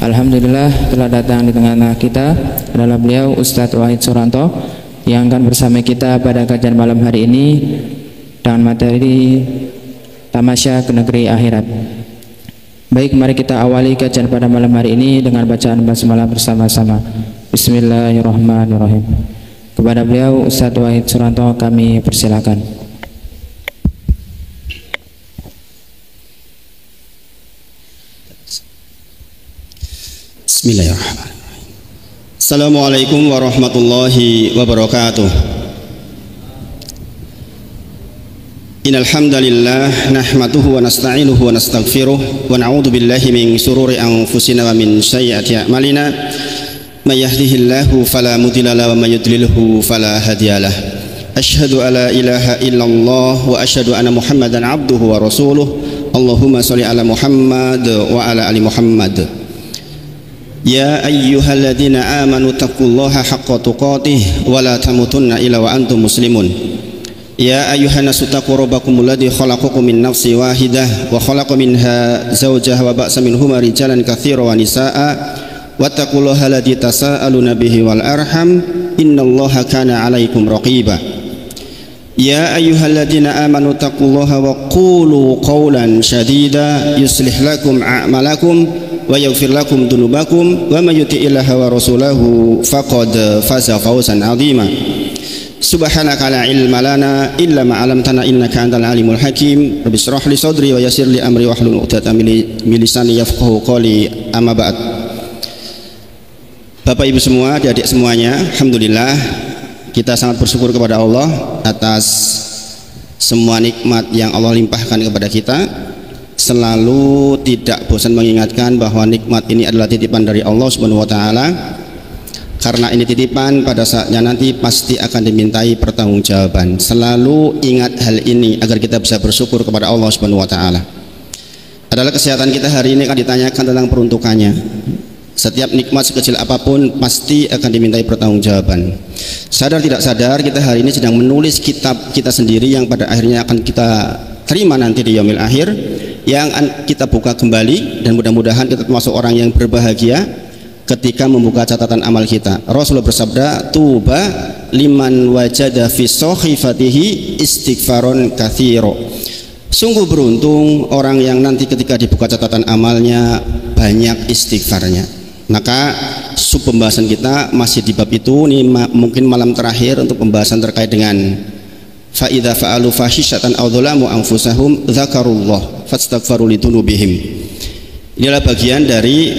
Alhamdulillah telah datang di tengah-tengah kita adalah beliau Ustadz Wahid Suranto yang akan bersama kita pada kajian malam hari ini dengan materi Tamasya ke Negeri Akhirat. Baik, mari kita awali kajian pada malam hari ini dengan bacaan basmalah bersama-sama. Bismillahirrahmanirrahim. Kepada beliau Ustadz Wahid Suranto kami persilakan. Bismillahirrahmanirrahim. Assalamualaikum warahmatullahi wabarakatuh. Innal hamdalillah nahmaduhu wa nasta'inuhu wa nastaghfiruh wa na'udzu billahi min shururi anfusina wa min sayyiati a'malina. May yahdihillahu fala mudilla lahu wa may yudlilhu fala hadiyalah. Asyhadu alla ilaha illallah wa asyhadu anna Muhammadan 'abduhu wa rasuluh. Allahumma shalli ala Muhammad wa ala ali Muhammad. Ya ayyuhalladzina amanu taqullaha haqqa tuqatih wa la tamutunna illa wa antum muslimun. Ya ayyuhan nasu taqu rabbakumul ladzi khalaqakum min nafsin wahidah wa khalaqa minha zawjaha wa ba'sa minhuma rijalan katsiran wa nisaa'a wattaqullaha alladzi tasaaluna bihi wal arham innallaha kana 'alaikum raqiba. Ya ayyuhalladzina amanu taqullaha wa qulu qawlan shadida yuslih lakum a'malakum wa yaghfir lakum dunubakum wa may yuti'illaha wa rasulahu faqad faza fawzan 'azima. Subhanaka la ilma lana illa ma 'allamtana innaka antal alimul hakim. Rabbi shrah li sadri wa yassir li amri wahlul 'uqdatam min lisani yafqahu qawli. Amma ba'd. Bapak Ibu semua, adik-adik semuanya, alhamdulillah kita sangat bersyukur kepada Allah atas semua nikmat yang Allah limpahkan kepada kita. Selalu tidak bosan mengingatkan bahwa nikmat ini adalah titipan dari Allah Subhanahu wa taala. Karena ini titipan, pada saatnya nanti pasti akan dimintai pertanggungjawaban. Selalu ingat hal ini agar kita bisa bersyukur kepada Allah Subhanahu wa taala. Adalah kesehatan kita hari ini akan ditanyakan tentang peruntukannya. Setiap nikmat sekecil apapun pasti akan dimintai pertanggungjawaban. Sadar tidak sadar kita hari ini sedang menulis kitab kita sendiri yang pada akhirnya akan kita terima nanti di yaumil akhir, yang kita buka kembali, dan mudah-mudahan kita termasuk orang yang berbahagia ketika membuka catatan amal kita. Rasulullah bersabda, tuba liman wajada fi sahifatihi istighfaron katsiro. Sungguh beruntung orang yang nanti ketika dibuka catatan amalnya banyak istighfarnya. Maka sub pembahasan kita masih di bab itu. Ini mungkin malam terakhir untuk pembahasan terkait dengan fa idza fa'alu fahisatan aw dzalamu anfusahum dzakarullah fastaghfaru lidunubihim. Ini adalah bagian dari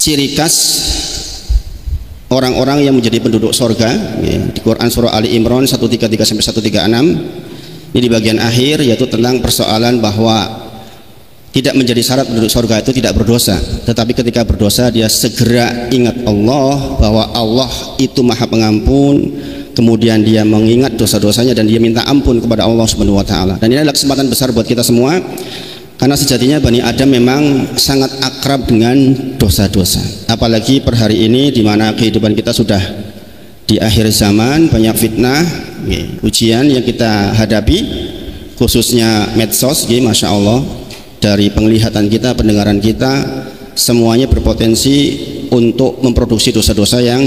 ciri khas orang-orang yang menjadi penduduk surga di Quran surah Ali Imran 133 sampai 136. Ini di bagian akhir, yaitu tentang persoalan bahwa tidak menjadi syarat penduduk surga itu tidak berdosa, tetapi ketika berdosa dia segera ingat Allah, bahwa Allah itu Maha Pengampun. Kemudian dia mengingat dosa-dosanya dan dia minta ampun kepada Allah Subhanahu wa taala. Dan ini adalah kesempatan besar buat kita semua, karena sejatinya Bani Adam memang sangat akrab dengan dosa-dosa. Apalagi per hari ini di mana kehidupan kita sudah di akhir zaman, banyak fitnah, ujian yang kita hadapi, khususnya medsos, Masya Allah, dari penglihatan kita, pendengaran kita, semuanya berpotensi untuk memproduksi dosa-dosa yang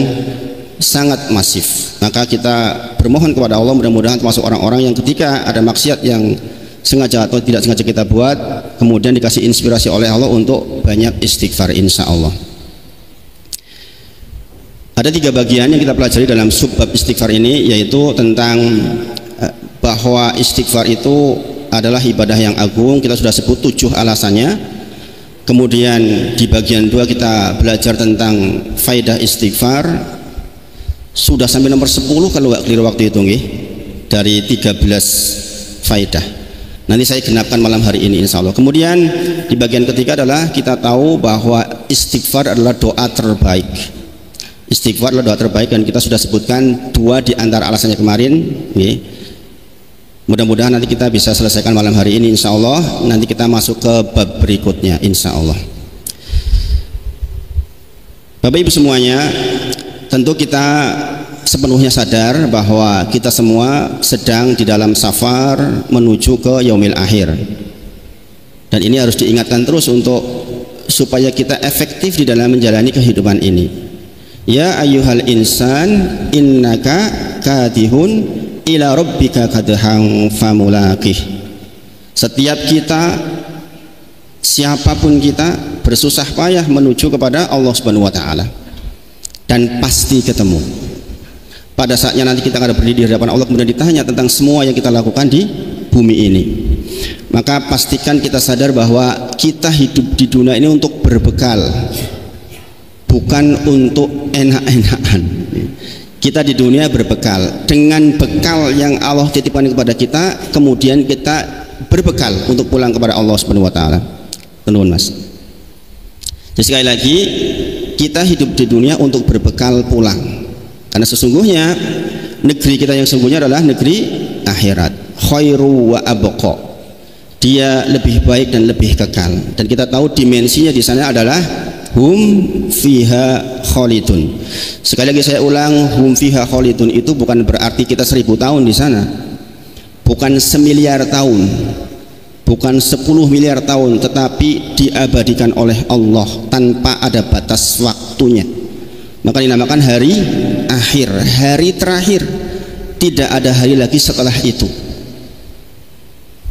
sangat masif. Maka kita bermohon kepada Allah, mudah-mudahan termasuk orang-orang yang ketika ada maksiat yang sengaja atau tidak sengaja kita buat, kemudian dikasih inspirasi oleh Allah untuk banyak istighfar, insya Allah. Ada 3 bagian yang kita pelajari dalam subbab istighfar ini, yaitu tentang bahwa istighfar itu adalah ibadah yang agung. Kita sudah sebut 7 alasannya. Kemudian di bagian 2 kita belajar tentang faidah istighfar. Sudah sampai nomor 10 kalau nggak keliru waktu itu, dari 13 faidah. Nanti saya genapkan malam hari ini insya Allah. Kemudian di bagian ketiga adalah kita tahu bahwa istighfar adalah doa terbaik. Istighfar adalah doa terbaik, dan kita sudah sebutkan 2 di antara alasannya kemarin. Mudah-mudahan nanti kita bisa selesaikan malam hari ini insya Allah. Nanti kita masuk ke bab berikutnya insya Allah. Bapak Ibu semuanya, tentu kita sepenuhnya sadar bahwa kita semua sedang di dalam safar menuju ke yaumil akhir. Dan ini harus diingatkan terus untuk supaya kita efektif di dalam menjalani kehidupan ini. Ya ayyuhal insan innaka kadihun ila rabbika kadhan famulaqih. Setiap kita, siapapun kita, bersusah payah menuju kepada Allah Subhanahu wa taala dan pasti ketemu. Pada saatnya nanti kita akan berdiri di hadapan Allah, kemudian ditanya tentang semua yang kita lakukan di bumi ini. Maka pastikan kita sadar bahwa kita hidup di dunia ini untuk berbekal, bukan untuk enak-enakan. Kita di dunia berbekal dengan bekal yang Allah titipkan kepada kita, kemudian kita berbekal untuk pulang kepada Allah Subhanahu wa taala. Tenun Mas. Jadi sekali lagi, kita hidup di dunia untuk berbekal pulang. Karena sesungguhnya negeri kita yang sesungguhnya adalah negeri akhirat. Khairu wa abqa. Dia lebih baik dan lebih kekal. Dan kita tahu dimensinya di sana adalah hum fiha khalidun. Sekali lagi saya ulang, hum fiha khalidun itu bukan berarti kita 1000 tahun di sana. Bukan 1 miliar tahun. Bukan 10 miliar tahun, tetapi diabadikan oleh Allah tanpa ada batas waktunya. Maka dinamakan hari akhir, hari terakhir. Tidak ada hari lagi setelah itu.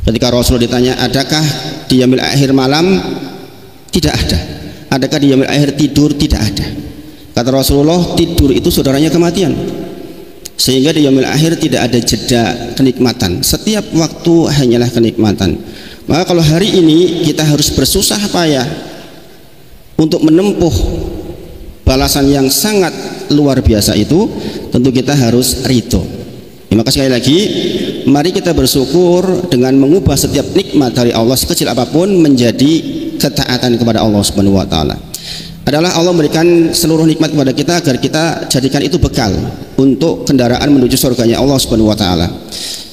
Ketika Rasul ditanya, adakah di yaumil akhir malam? Tidak ada. Adakah di yaumil akhir tidur? Tidak ada. Kata Rasulullah, tidur itu saudaranya kematian. Sehingga di yaumil akhir tidak ada jeda kenikmatan. Setiap waktu hanyalah kenikmatan. Maka kalau hari ini kita harus bersusah payah untuk menempuh balasan yang sangat luar biasa itu, tentu kita harus ridho. Ya, maka sekali lagi, mari kita bersyukur dengan mengubah setiap nikmat dari Allah sekecil apapun menjadi ketaatan kepada Allah Subhanahu wa taala. Adalah Allah memberikan seluruh nikmat kepada kita agar kita jadikan itu bekal untuk kendaraan menuju surganya Allah Subhanahu wa taala.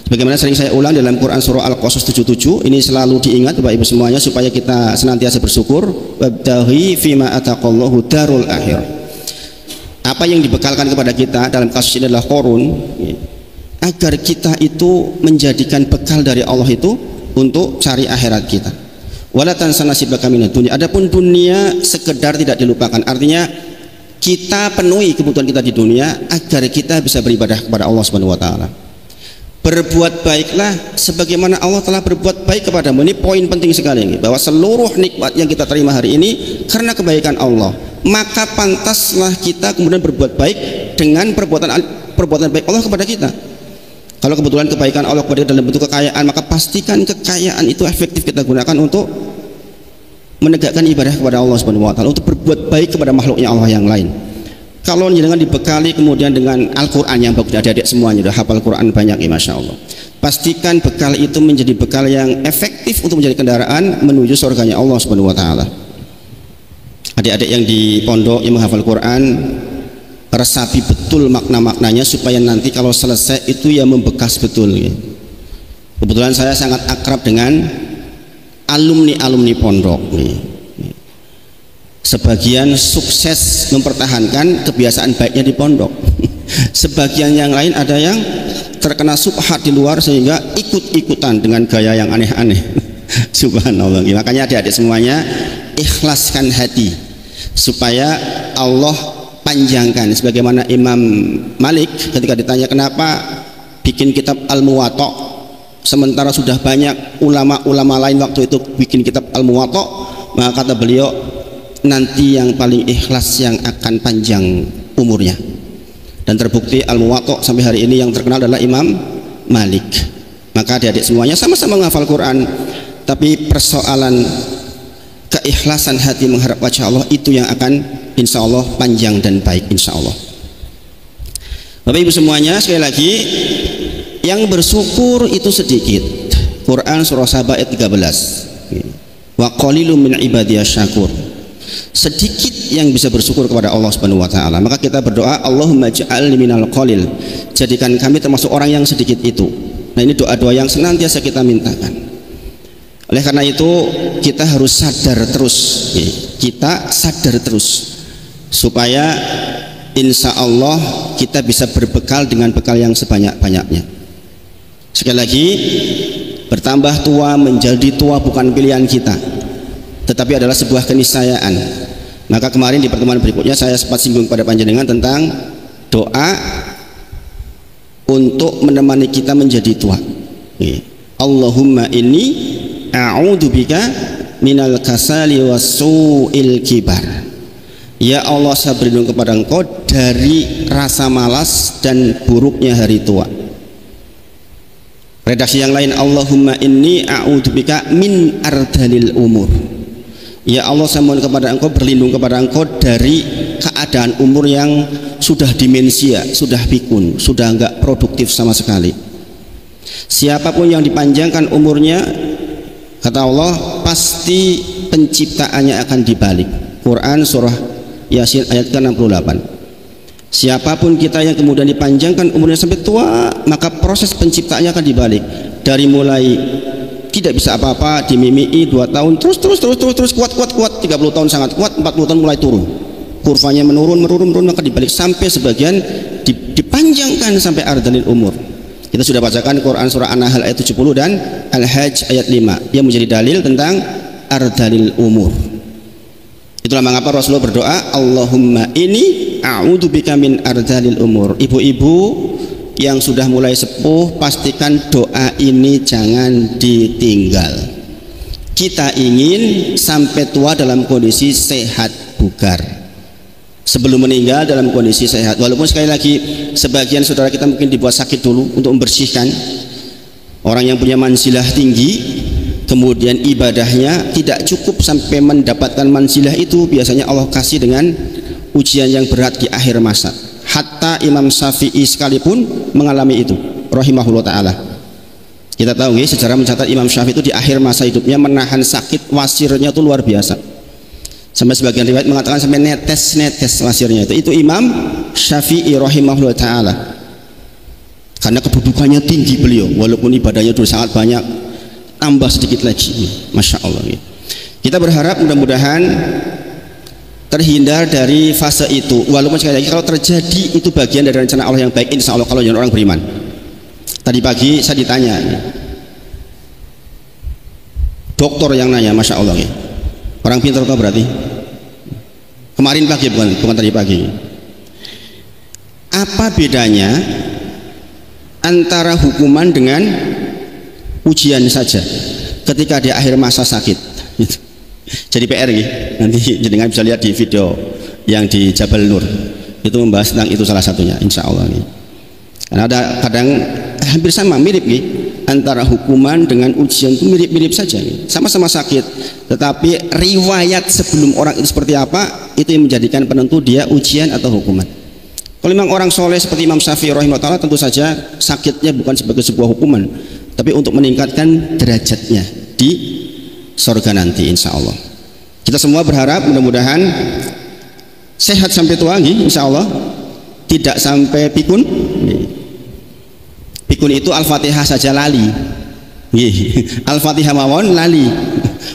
Bagaimana sering saya ulang dalam Quran surah Al-Qasas 77, ini selalu diingat Bapak Ibu semuanya supaya kita senantiasa bersyukur. Wabtaghi fima ataqallahu darul akhir. Apa yang dibekalkan kepada kita dalam kasus ini adalah Qarun, agar kita itu menjadikan bekal dari Allah itu untuk cari akhirat kita. Wala tansa nasibaka minad dunya. Adapun dunia sekedar tidak dilupakan. Artinya kita penuhi kebutuhan kita di dunia agar kita bisa beribadah kepada Allah Subhanahu wa taala. Berbuat baiklah sebagaimana Allah telah berbuat baik kepadamu. Ini poin penting sekali ini, bahwa seluruh nikmat yang kita terima hari ini karena kebaikan Allah. Maka pantaslah kita kemudian berbuat baik dengan perbuatan baik Allah kepada kita. Kalau kebetulan kebaikan Allah kepada kita dalam bentuk kekayaan, maka pastikan kekayaan itu efektif kita gunakan untuk menegakkan ibadah kepada Allah Subhanahu wa taala, untuk berbuat baik kepada makhluknya Allah yang lain. Kalau jangan dibekali kemudian dengan Al-Quran yang bagus, adik-adik semuanya sudah hafal Quran banyak ya, Masya Allah. Pastikan bekal itu menjadi bekal yang efektif untuk menjadi kendaraan menuju surganya Allah Subhanahu wa taala. Adik-adik yang di pondok yang menghafal Quran, resapi betul makna-maknanya supaya nanti kalau selesai itu ya membekas betul ya. Kebetulan saya sangat akrab dengan alumni-alumni pondok ya. Sebagian sukses mempertahankan kebiasaan baiknya di pondok. Sebagian yang lain ada yang terkena subhat di luar sehingga ikut-ikutan dengan gaya yang aneh-aneh. Subhanallah. Makanya adik-adik semuanya ikhlaskan hati supaya Allah panjangkan. Sebagaimana Imam Malik ketika ditanya kenapa bikin kitab Al-Muwatta sementara sudah banyak ulama-ulama lain waktu itu bikin kitab Al-Muwatta, maka kata beliau, nanti yang paling ikhlas yang akan panjang umurnya. Dan terbukti Al-Muwatta sampai hari ini yang terkenal adalah Imam Malik. Maka adik-adik semuanya sama-sama menghafal Quran, tapi persoalan keikhlasan hati mengharap wajah Allah itu yang akan insya Allah panjang dan baik insya Allah. Bapak Ibu semuanya, sekali lagi, yang bersyukur itu sedikit. Quran surah Saba ayat 13, wa qalilum min ibadiyasy syakur. Sedikit yang bisa bersyukur kepada Allah Subhanahu wa taala. Maka kita berdoa, Allahumma ja'alni minal qalil. Jadikan kami termasuk orang yang sedikit itu. Nah, ini doa-doa yang senantiasa kita mintakan. Oleh karena itu kita harus sadar terus. Kita sadar terus supaya insya Allah kita bisa berbekal dengan bekal yang sebanyak-banyaknya. Sekali lagi, Bertambah tua, menjadi tua bukan pilihan kita, tetapi adalah sebuah keniscayaan. Maka kemarin di pertemuan berikutnya saya sempat singgung pada panjenengan tentang doa untuk menemani kita menjadi tua. Allahumma inni a'udzubika minal kasali wasu'il kibar. Ya Allah, saya berlindung kepada Engkau dari rasa malas dan buruknya hari tua. Redaksi yang lain, Allahumma inni a'udzubika min ardhalil umur. Ya Allah, saya mohon kepada Engkau, berlindung kepada Engkau dari keadaan umur yang sudah demensia, sudah pikun, sudah enggak produktif sama sekali. Siapapun yang dipanjangkan umurnya, kata Allah, pasti penciptaannya akan dibalik. Quran surah Yasin ayat ke-68. Siapapun kita yang kemudian dipanjangkan umurnya sampai tua, maka proses penciptaannya akan dibalik. Dari mulai tidak bisa apa-apa, dimimii 2 tahun, terus kuat, 30 tahun sangat kuat, 40 tahun mulai turun. Kurvanya menurun, maka dibalik sampai sebagian dipanjangkan sampai ardhalil umur. Kita sudah bacakan Quran surah An-Nahl ayat 70 dan Al-Hajj ayat 5 yang menjadi dalil tentang ardhalil umur. Itulah mengapa Rasulullah berdoa, Allahumma inni a'udzubika min ardhalil umur. Ibu-ibu yang sudah mulai sepuh, pastikan doa ini jangan ditinggal. Kita ingin sampai tua dalam kondisi sehat bugar, sebelum meninggal dalam kondisi sehat. Walaupun sekali lagi sebagian saudara kita mungkin dibuat sakit dulu untuk membersihkan. Orang yang punya manzilah tinggi, kemudian ibadahnya tidak cukup sampai mendapatkan manzilah itu, biasanya Allah kasih dengan ujian yang berat di akhir masa. Hatta Imam Syafi'i sekalipun mengalami itu, rahimahullah ta'ala. Kita tahu ya, sejarah mencatat Imam Syafi'i itu di akhir masa hidupnya menahan sakit, wasirnya itu luar biasa. Sampai sebagian riwayat mengatakan sampai netes wasirnya itu Imam Syafi'i rahimahullah ta'ala. Karena kedudukannya tinggi beliau, walaupun ibadahnya itu sangat banyak, tambah sedikit lagi, Masya Allah. Kita berharap mudah-mudahan terhindar dari fase itu. Walaupun sekali lagi kalau terjadi itu bagian dari rencana Allah yang baik, insya Allah kalau yang orang beriman. Tadi pagi saya ditanya, dokter yang nanya, Masya Allah, orang pintar kok berarti. Kemarin pagi, bukan tadi pagi. Apa bedanya antara hukuman dengan ujian saja ketika di akhir masa sakit? Jadi PR gitu. Nanti jenengan bisa lihat di video yang di Jabal Nur, itu membahas tentang itu salah satunya, insya Allah. Karena ada kadang hampir sama, mirip antara hukuman dengan ujian itu mirip-mirip saja, sama-sama sakit, tetapi riwayat sebelum orang itu seperti apa, itu yang menjadikan penentu dia ujian atau hukuman. Kalau memang orang soleh seperti Imam Syafi'i rahimahullah, tentu saja sakitnya bukan sebagai sebuah hukuman, tapi untuk meningkatkan derajatnya di surga nanti, insya Allah. Kita semua berharap mudah-mudahan sehat sampai tua, insya Allah, tidak sampai pikun. Pikun itu Al-Fatihah saja lali, Al-Fatihah mawon lali.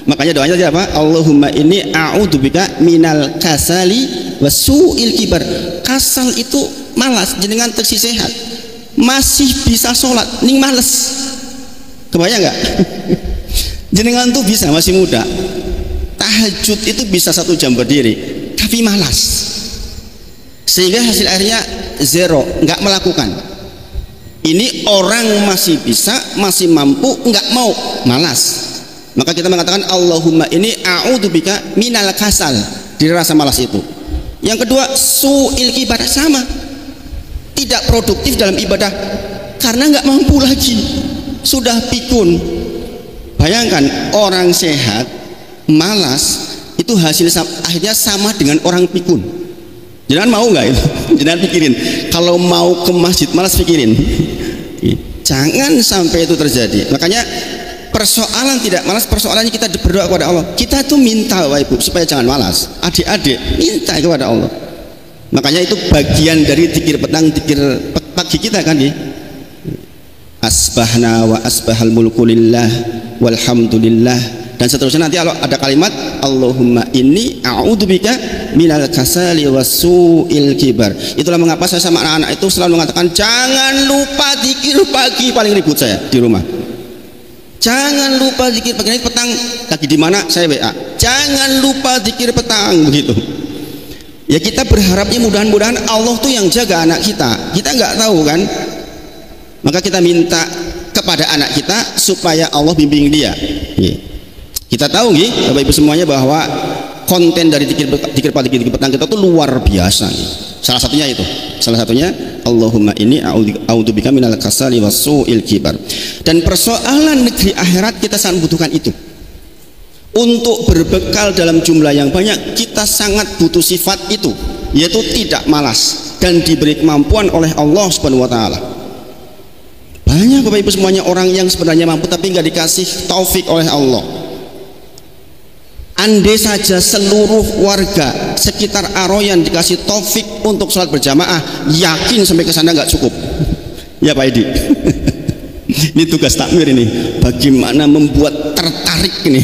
Makanya doanya apa? Allahumma inni a'udzubika minal kasali wasu'il kibar. Kasal itu malas, jenengan teksi sehat, masih bisa sholat, ning males. Kebayang nggak? Jenengan tuh bisa, masih muda, tahajud itu bisa 1 jam berdiri, tapi malas, sehingga hasil akhirnya zero, nggak melakukan. Ini orang masih bisa, masih mampu, nggak mau, malas. Maka kita mengatakan Allahumma ini a'udzubika minal kasal, dari rasa malas itu. Yang kedua, su'il kibar, sama, tidak produktif dalam ibadah karena nggak mampu lagi, sudah pikun. Bayangkan orang sehat malas, itu hasil akhirnya sama dengan orang pikun. Jangan mau nggak itu? Jangan pikirin. Kalau mau ke masjid malas, pikirin. Jangan sampai itu terjadi. Makanya persoalan tidak malas, persoalannya kita berdoa kepada Allah. Kita tuh minta Bapak Ibu supaya jangan malas. Adik-adik minta kepada Allah. Makanya itu bagian dari zikir petang, zikir pagi kita kan ya. Asbahna wa asbahal mulku lillah walhamdulillah, dan seterusnya. Nanti kalau ada kalimat Allahumma inni a'udzubika minal kasali wasu'il kibar. Itulah mengapa saya sama anak-anak itu selalu mengatakan jangan lupa zikir pagi, paling ribut saya di rumah. Jangan lupa zikir pagi, petang lagi di mana saya WA. Jangan lupa zikir petang, begitu. Ya kita berharapnya mudah-mudahan Allah tuh yang jaga anak kita. Kita nggak tahu kan. Maka kita minta kepada anak kita supaya Allah bimbing dia. Kita tahu nih Bapak Ibu semuanya bahwa konten dari zikir petang kita tuh luar biasa. Salah satunya Allahumma inni a'udzubika minal kasali wasu'il kibar. Dan persoalan negeri akhirat kita sangat membutuhkan itu. Untuk berbekal dalam jumlah yang banyak kita sangat butuh sifat itu, yaitu tidak malas dan diberi kemampuan oleh Allah Subhanahu wa taala. Banyak Bapak Ibu semuanya orang yang sebenarnya mampu tapi nggak dikasih taufik oleh Allah. Andai saja seluruh warga sekitar Aroyan dikasih taufik untuk sholat berjamaah, yakin sampai ke sana nggak cukup. Ya Pak Edi. Ini tugas takmir ini. Bagaimana membuat tertarik ini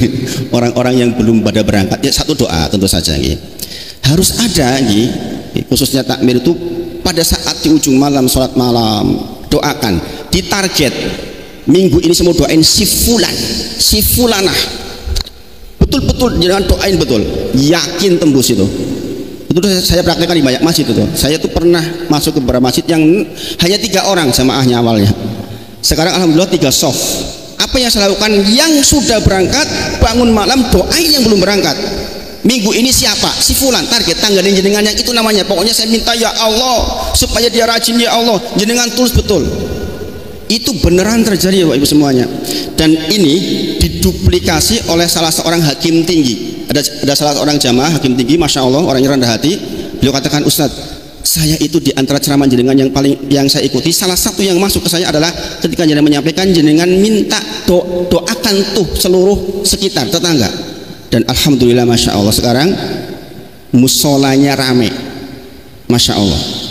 orang-orang yang belum pada berangkat. Ya satu doa tentu saja. Harus ada khususnya takmir itu pada saat di ujung malam sholat malam doakan. Ditarget minggu ini semua doain si fulanah. Betul-betul jangan doain betul, yakin tembus itu saya praktekkan di banyak masjid itu. Saya tuh pernah masuk ke beberapa masjid yang hanya 3 orang jamaahnya awalnya, sekarang alhamdulillah 3 soft. Apa yang saya lakukan? Yang sudah berangkat bangun malam doain yang belum berangkat. Minggu ini siapa? Si fulan, target tanggalin jenengan yang itu namanya. Pokoknya saya minta ya Allah supaya dia rajin, ya Allah jenengan tulis betul. Itu beneran terjadi ya Bapak Ibu semuanya. Dan ini diduplikasi oleh salah seorang hakim tinggi. Ada salah seorang jamaah hakim tinggi, masya Allah, orangnya rendah hati. Beliau katakan, Ustadz, saya itu di antara ceramah jenengan yang saya ikuti, salah satu yang masuk ke saya adalah ketika jenengan menyampaikan jenengan minta doakan tuh seluruh sekitar tetangga. Dan alhamdulillah masya Allah sekarang musolanya rame, masya Allah.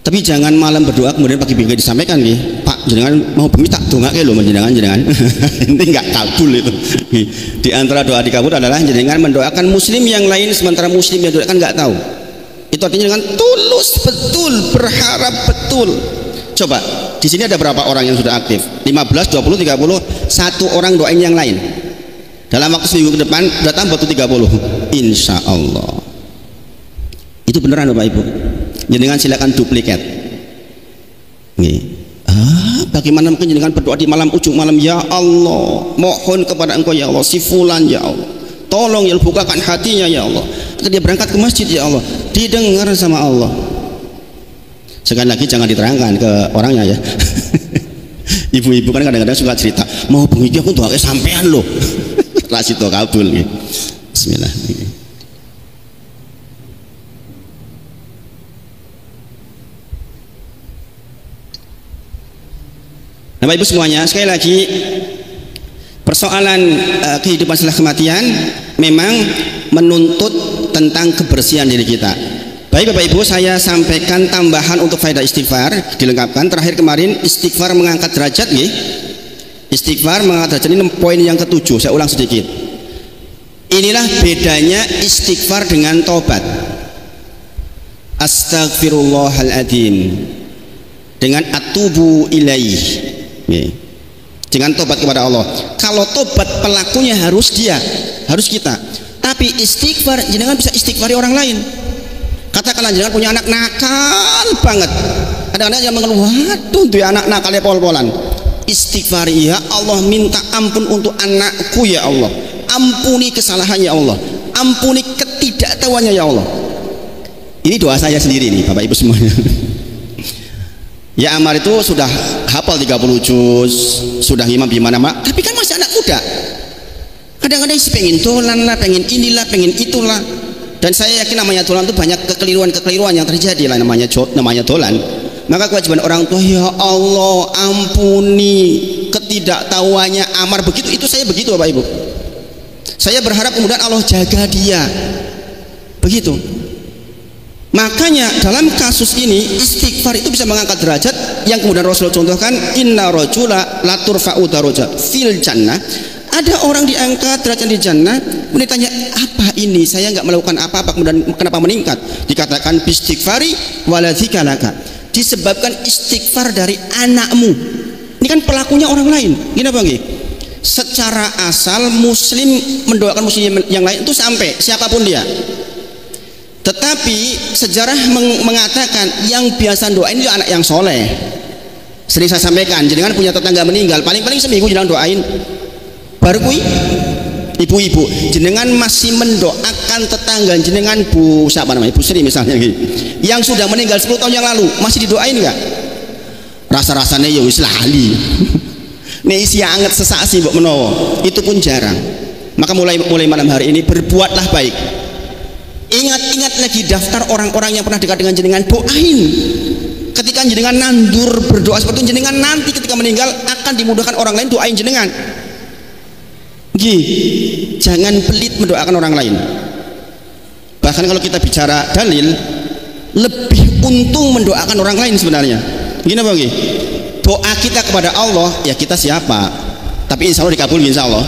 Tapi jangan malam berdoa kemudian pagi-pagi disampaikan nih, Pak jenengan mau bengi tak dongake lho jenengan ini nggak kabul itu. Di antara doa dikabul adalah jenengan mendoakan muslim yang lain sementara muslim yang doakan nggak tahu. Itu artinya dengan tulus betul, berharap betul. Coba di sini ada berapa orang yang sudah aktif? 15, 20, 30, satu orang doain yang lain. Dalam waktu seminggu ke depan datang batu 30, insya Allah. Itu beneran Bapak Ibu. Jenengan silakan duplikat. Bagaimana mungkin jenengan berdoa di malam ujung malam, ya Allah mohon kepada engkau ya Allah si fulan ya Allah tolong ya bukakan hatinya ya Allah, dia berangkat ke masjid ya Allah, didengar sama Allah. Sekali lagi jangan diterangkan ke orangnya ya. Ibu-ibu kan kadang-kadang suka cerita, mau bengi aku doa sampean loh. Lah situ kabul. Bismillah. Nah Bapak Ibu semuanya, sekali lagi persoalan kehidupan setelah kematian memang menuntut tentang kebersihan diri kita. Baik Bapak Ibu, saya sampaikan tambahan untuk faedah istighfar dilengkapkan. Terakhir kemarin istighfar mengangkat derajat nih. Istighfar mengangkat derajat ini poin yang ke-7, saya ulang sedikit. Inilah bedanya istighfar dengan tobat. Astaghfirullahaladzim dengan atubu ilaih. Dengan tobat kepada Allah. Kalau tobat pelakunya harus dia, harus kita. Tapi istighfar jenengan bisa istighfari orang lain. Katakanlah jenengan punya anak nakal banget. Kadang-kadang yang mengeluh, waduh dia anak nakalnya pol-polan. Istighfari, ya Allah minta ampun untuk anakku ya Allah. Ampuni kesalahannya ya Allah. Ampuni ketidaktahuannya ya Allah. Ini doa saya sendiri nih Bapak Ibu semuanya. Ya Amar itu sudah hafal 30 juz, sudah imam di mana-mana, tapi kan masih anak muda. Kadang-kadang sih pengen dolan lah, pengen inilah, pengen itulah. Dan saya yakin namanya dolan itu banyak kekeliruan yang terjadi lah namanya dolan. Maka kewajiban orang tua, ya Allah ampuni ketidaktahuannya Amar begitu. Itu saya begitu Bapak Ibu. Saya berharap kemudian Allah jaga dia. Begitu. Makanya dalam kasus ini istighfar itu bisa mengangkat derajat yang kemudian Rasulullah contohkan, inna rajula la turfa'u darajat fil jannah. Ada orang diangkat derajat di jannah, kemudian ditanya, apa ini? Saya nggak melakukan apa-apa, kemudian kenapa meningkat? Dikatakan bistighfari waladzikalaka. Disebabkan istighfar dari anakmu. Ini kan pelakunya orang lain. Gini Bang, secara asal muslim mendoakan muslim yang lain itu sampai siapapun dia. Tetapi sejarah mengatakan yang biasa doain itu anak yang soleh. Sering saya sampaikan, jenengan punya tetangga meninggal, paling-paling seminggu jenengan doain. Baru kui ibu-ibu, jenengan masih mendoakan tetangga jenengan Bu siapa namanya, Bu Sri misalnya gitu, yang sudah meninggal 10 tahun yang lalu, masih didoain nggak? Rasa-rasanya ya wis lali. Nek isi anget sesasi mbok menawa, itu pun jarang. Maka mulai malam hari ini berbuatlah baik. Ingat-ingat lagi daftar orang-orang yang pernah dekat dengan jenengan, doain. Ketika jenengan nandur berdoa seperti itu, jenengan nanti ketika meninggal akan dimudahkan orang lain doain jenengan. Jangan pelit mendoakan orang lain. Bahkan kalau kita bicara dalil, lebih untung mendoakan orang lain sebenarnya. Gini Bang, doa kita kepada Allah, ya kita siapa, tapi insya Allah dikabul insya Allah.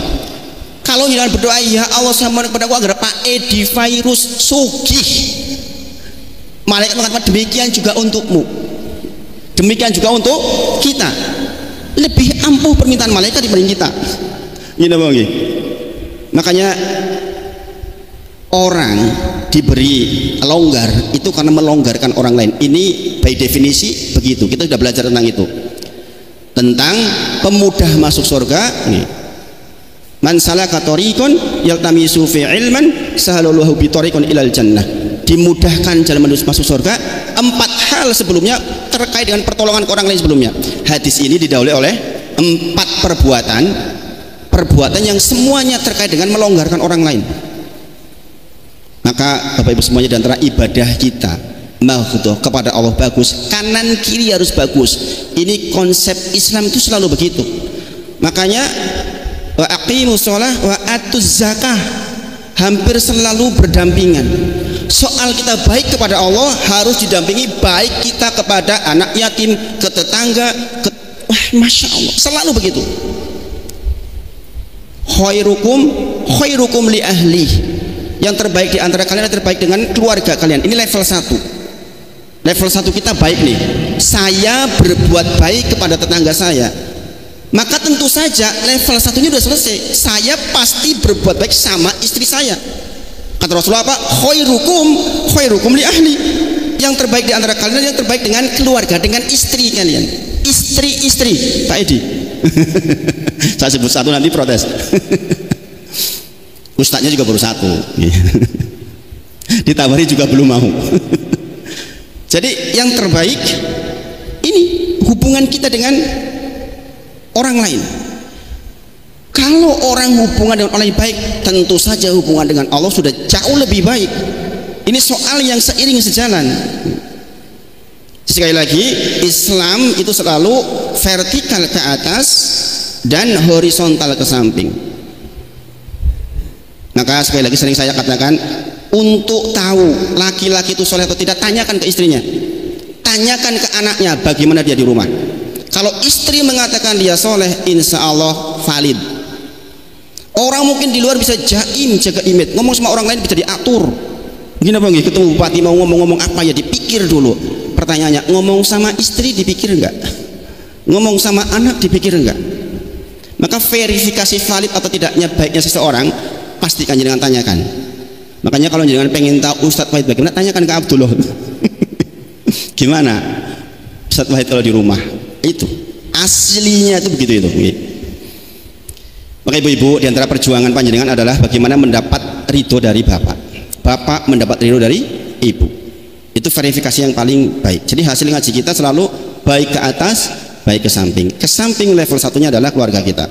Kalau jangan berdoa, ya Allah sama kepada aku agar Pak Edi virus sugih, malaikat mengatakan demikian juga untukmu, demikian juga untuk kita. Lebih ampuh permintaan malaikat dibanding kita. Gini Bang, makanya orang diberi longgar itu karena melonggarkan orang lain. Ini by definisi begitu. Kita sudah belajar tentang itu, tentang pemudah masuk surga. Nih, man salaka tariqan yaltamisu fi ilman sahalallahu bi tariqan ilal jannah. Dimudahkan jalan menuju masuk surga. 4 hal sebelumnya terkait dengan pertolongan ke orang lain sebelumnya. Hadis ini didahului oleh 4 perbuatan yang semuanya terkait dengan melonggarkan orang lain. Maka Bapak Ibu semuanya, di antara ibadah kita mahfudhah kepada Allah bagus, kanan kiri harus bagus. Ini konsep Islam itu selalu begitu. Makanya wa aqimus shalah wa atuz zakah hampir selalu berdampingan. Soal kita baik kepada Allah harus didampingi baik kita kepada anak yatim, ke tetangga, Masya Allah, selalu begitu. Khairukum li ahli, yang terbaik di antara kalian yang terbaik dengan keluarga kalian. Ini level 1. Level 1 kita baik nih. Saya berbuat baik kepada tetangga saya. Maka tentu saja level 1-nya sudah selesai. Saya pasti berbuat baik sama istri saya. Kata Rasulullah apa? Khairukum li ahli. Yang terbaik di antara kalian yang terbaik dengan keluarga, dengan istri kalian. Istri Pak Edi. Saya sebut satu nanti protes. Ustadznya juga baru 1. Ditawari juga belum mau. Jadi yang terbaik ini hubungan kita dengan orang lain. Kalau orang hubungan dengan orang lain baik, tentu saja hubungan dengan Allah sudah jauh lebih baik. Ini soal yang seiring sejalan. Sekali lagi, Islam itu selalu vertikal ke atas dan horizontal ke samping. Maka sekali lagi sering saya katakan, untuk tahu laki-laki itu soleh atau tidak, tanyakan ke istrinya, tanyakan ke anaknya bagaimana dia di rumah. Kalau istri mengatakan dia soleh, insya Allah valid. Orang mungkin di luar bisa jaim, jaga image, ngomong sama orang lain bisa diatur. Gini Bang, ketemu bupati mau ngomong apa ya dipikir dulu. Pertanyaannya, ngomong sama istri dipikir enggak? Ngomong sama anak dipikir enggak? Maka verifikasi valid atau tidaknya baiknya seseorang pastikan jangan tanyakan. Makanya kalau jangan pengen tahu Ustadz Wahid bagaimana, tanyakan ke Abdullah. Gimana Ustadz Wahid kalau di rumah? Itu aslinya itu begitu itu. Maka ibu-ibu, di antara perjuangan panjenengan adalah bagaimana mendapat ridho dari bapak mendapat ridho dari ibu. Itu verifikasi yang paling baik. Jadi hasil ngaji kita selalu baik ke atas, baik ke samping. Ke samping level 1-nya adalah keluarga kita.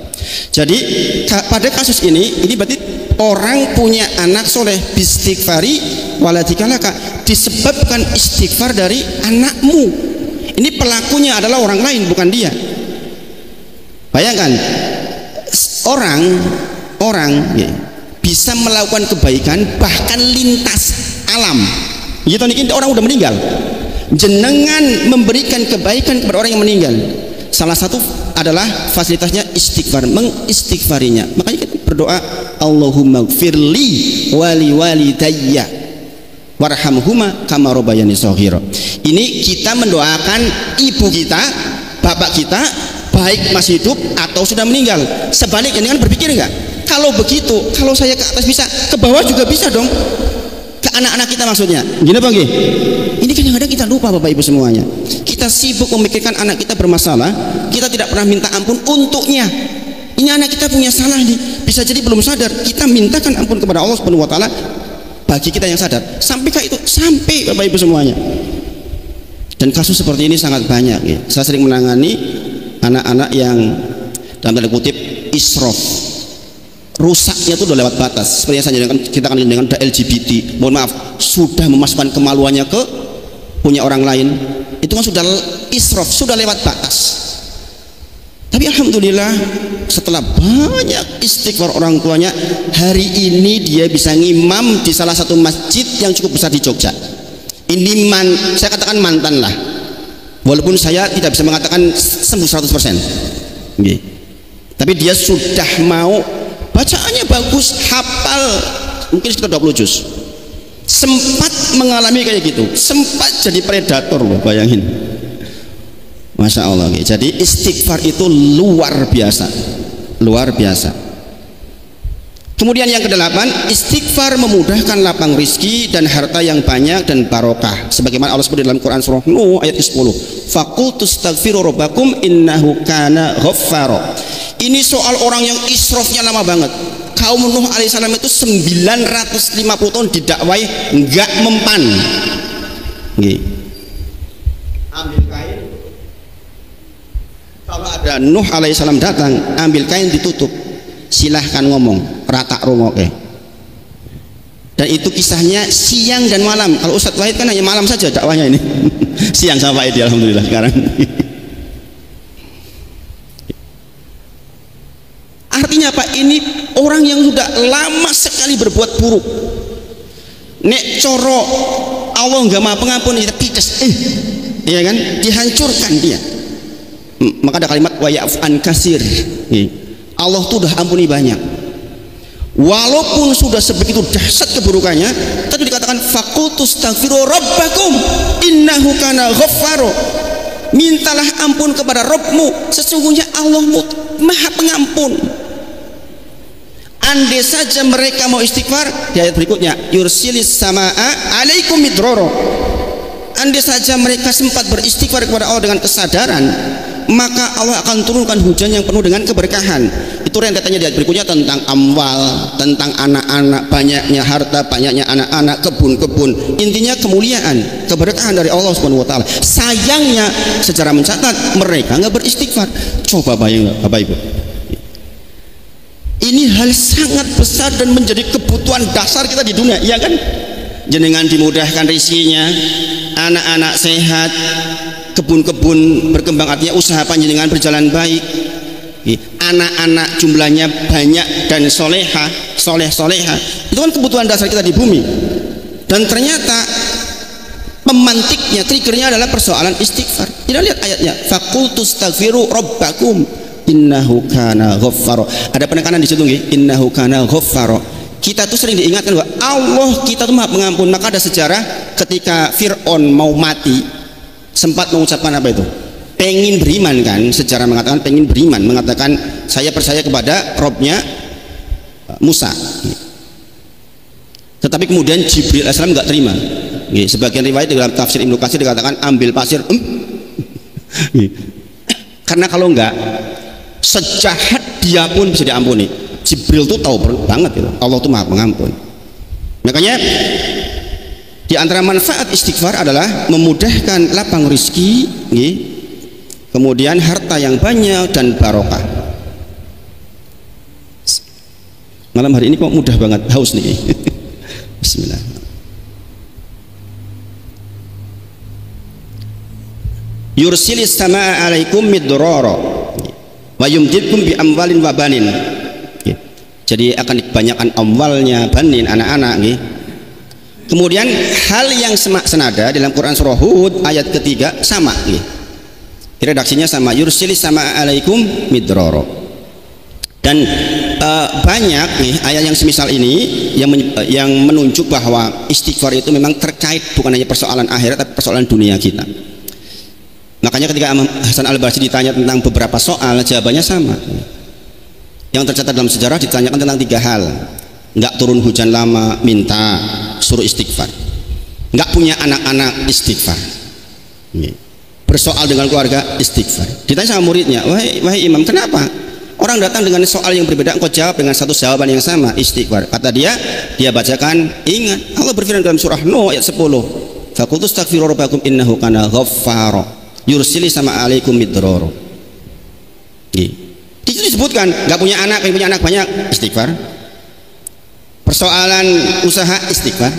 Jadi pada kasus ini berarti orang punya anak soleh bistighfari waladikalaka, disebabkan istighfar dari anakmu. Ini pelakunya adalah orang lain, bukan dia. Bayangkan orang ya, bisa melakukan kebaikan bahkan lintas alam. Gitu nih, orang udah meninggal, jenengan memberikan kebaikan kepada orang yang meninggal. Salah satu adalah fasilitasnya istighfar, mengistighfarinya. Makanya kita berdoa, Allahumma gfirli wali walidayya warhamhuma kama rabbayani shaghira. Ini kita mendoakan ibu kita, bapak kita baik masih hidup atau sudah meninggal. Sebaliknya, dengan berpikir enggak? Kalau begitu, kalau saya ke atas bisa, ke bawah juga bisa dong. Ke anak-anak kita maksudnya. Gini apa nggih? Ini kan yang ada kita lupa Bapak Ibu semuanya. Kita sibuk memikirkan anak kita bermasalah, kita tidak pernah minta ampun untuknya. Ini anak kita punya salah nih, bisa jadi belum sadar. Kita mintakan ampun kepada Allah Subhanahu wa taala bagi kita yang sadar. Sampai itu sampai Bapak Ibu semuanya. Dan kasus seperti ini sangat banyak ya. Saya sering menangani anak-anak yang dalam tanda kutip israf, rusaknya itu udah lewat batas. Seperti yang saya kita akan dengan LGBT, mohon maaf, sudah memasukkan kemaluannya ke punya orang lain, itu kan sudah israf, sudah lewat batas. Tapi alhamdulillah setelah banyak istighfar orang tuanya, hari ini dia bisa ngimam di salah satu masjid yang cukup besar di Jogja. Ini saya katakan mantan lah, walaupun saya tidak bisa mengatakan sembuh 100%. Okay. Tapi dia sudah mau, bacaannya bagus, hafal mungkin sekitar 20 juz. Sempat mengalami kayak gitu, sempat jadi predator loh, bayangin. Masya Allah. Okay. Jadi istighfar itu luar biasa, luar biasa. Kemudian yang kedelapan, istighfar memudahkan lapang rizki dan harta yang banyak dan barokah. Sebagaimana Allah sebut dalam Quran surah Nuh ayat 10. Faqultu astaghfiru rabbakum innahu kana ghaffara. Ini soal orang yang israfnya lama banget. Kaum Nuh alaihissalam itu 950 tahun didakwai enggak mempan. Nggih. Ambil kain. Kalau ada Nuh alaihissalam datang, ambil kain ditutup. Silahkan ngomong, rata rungoke. Dan itu kisahnya siang dan malam. Kalau Ustadz Wahid kan hanya malam saja dakwahnya ini. Siang sama Pak Edi alhamdulillah sekarang. Artinya apa? Ini orang yang sudah lama sekali berbuat buruk. Nek coro Allah nggak maha pengampun, kita pites, ya kan? Dihancurkan dia. Maka ada kalimat wa ya'fu an kasir. Allah tuh udah ampuni banyak. Walaupun sudah sebegitu dahsyat keburukannya, tadi dikatakan faqultu astaghfiru rabbakum innahu kana ghaffaro. Mintalah ampun kepada Rabbmu, sesungguhnya Allah maha pengampun. Andai saja mereka mau istighfar, di ayat berikutnya yursilis samaa alaikum midroro. Andai saja mereka sempat beristighfar kepada Allah dengan kesadaran, maka Allah akan turunkan hujan yang penuh dengan keberkahan. Itu rentetannya di ayat berikutnya tentang amwal, tentang anak-anak, banyaknya harta, banyaknya anak-anak, kebun-kebun. Intinya kemuliaan, keberkahan dari Allah Subhanahu wa taala. Sayangnya sejarah mencatat mereka nggak beristighfar. Coba bayangkan Bapak Ibu. Ini hal sangat besar dan menjadi kebutuhan dasar kita di dunia, ya kan? Jenengan dimudahkan rezekinya, anak-anak sehat, kebun-kebun berkembang, artinya usaha panjenengan berjalan baik, anak-anak jumlahnya banyak dan soleha, soleh-soleha. Itu kan kebutuhan dasar kita di bumi. Dan ternyata pemantiknya, triggernya adalah persoalan istighfar. Kita lihat ayatnya, faqultu astaghfiru rabbakum innahu kana ghaffaro. Ada penekanan di situ nggih, innahu kana ghaffaro. Kita tuh sering diingatkan bahwa Allah kita tuh maha pengampun. Maka ada sejarah ketika Fir'aun mau mati, sempat mengucapkan apa itu? Pengen beriman kan? Sejarah mengatakan pengen beriman, mengatakan saya percaya kepada Robnya Musa. Tetapi kemudian Jibril AS nggak terima. Sebagian riwayat dalam tafsir Ibnu Katsir dikatakan ambil pasir. Karena kalau enggak, sejahat dia pun bisa diampuni. Jibril tuh tahu banget itu, Allah tuh maha pengampun. Makanya di antara manfaat istighfar adalah memudahkan lapang rizki, kemudian harta yang banyak dan barokah. Malam hari ini kok mudah banget, haus nih. Bismillah. Yursilis samaa alaikum midrara wa yumdidkum bi amwalin wa banin. Jadi akan dibanyakan amwalnya, banin, anak-anak. Kemudian hal yang senada dalam Quran surah Hud ayat ketiga sama. Redaksinya sama, yursilis samaa alaikum midrara. Dan banyak ayat yang semisal ini yang menunjuk bahwa istighfar itu memang terkait bukan hanya persoalan akhirat tapi persoalan dunia kita. Makanya ketika Imam Hasan Al-Basri ditanya tentang beberapa soal, jawabannya sama. Yang tercatat dalam sejarah ditanyakan tentang 3 hal. Nggak turun hujan lama, minta, suruh istighfar. Nggak punya anak-anak, istighfar. Bersoal dengan keluarga, istighfar. Ditanya sama muridnya, wahai imam, kenapa orang datang dengan soal yang berbeda, engkau jawab dengan satu jawaban yang sama, istighfar? Kata dia bacakan, ingat Allah berfirman dalam surah Nuh ayat 10, faqultu astaghfiru rabbakum innahu kana ghaffara yursili sama alaikum midrara. Itu disebutkan, nggak punya anak, punya anak banyak, istighfar. Persoalan usaha, istighfar.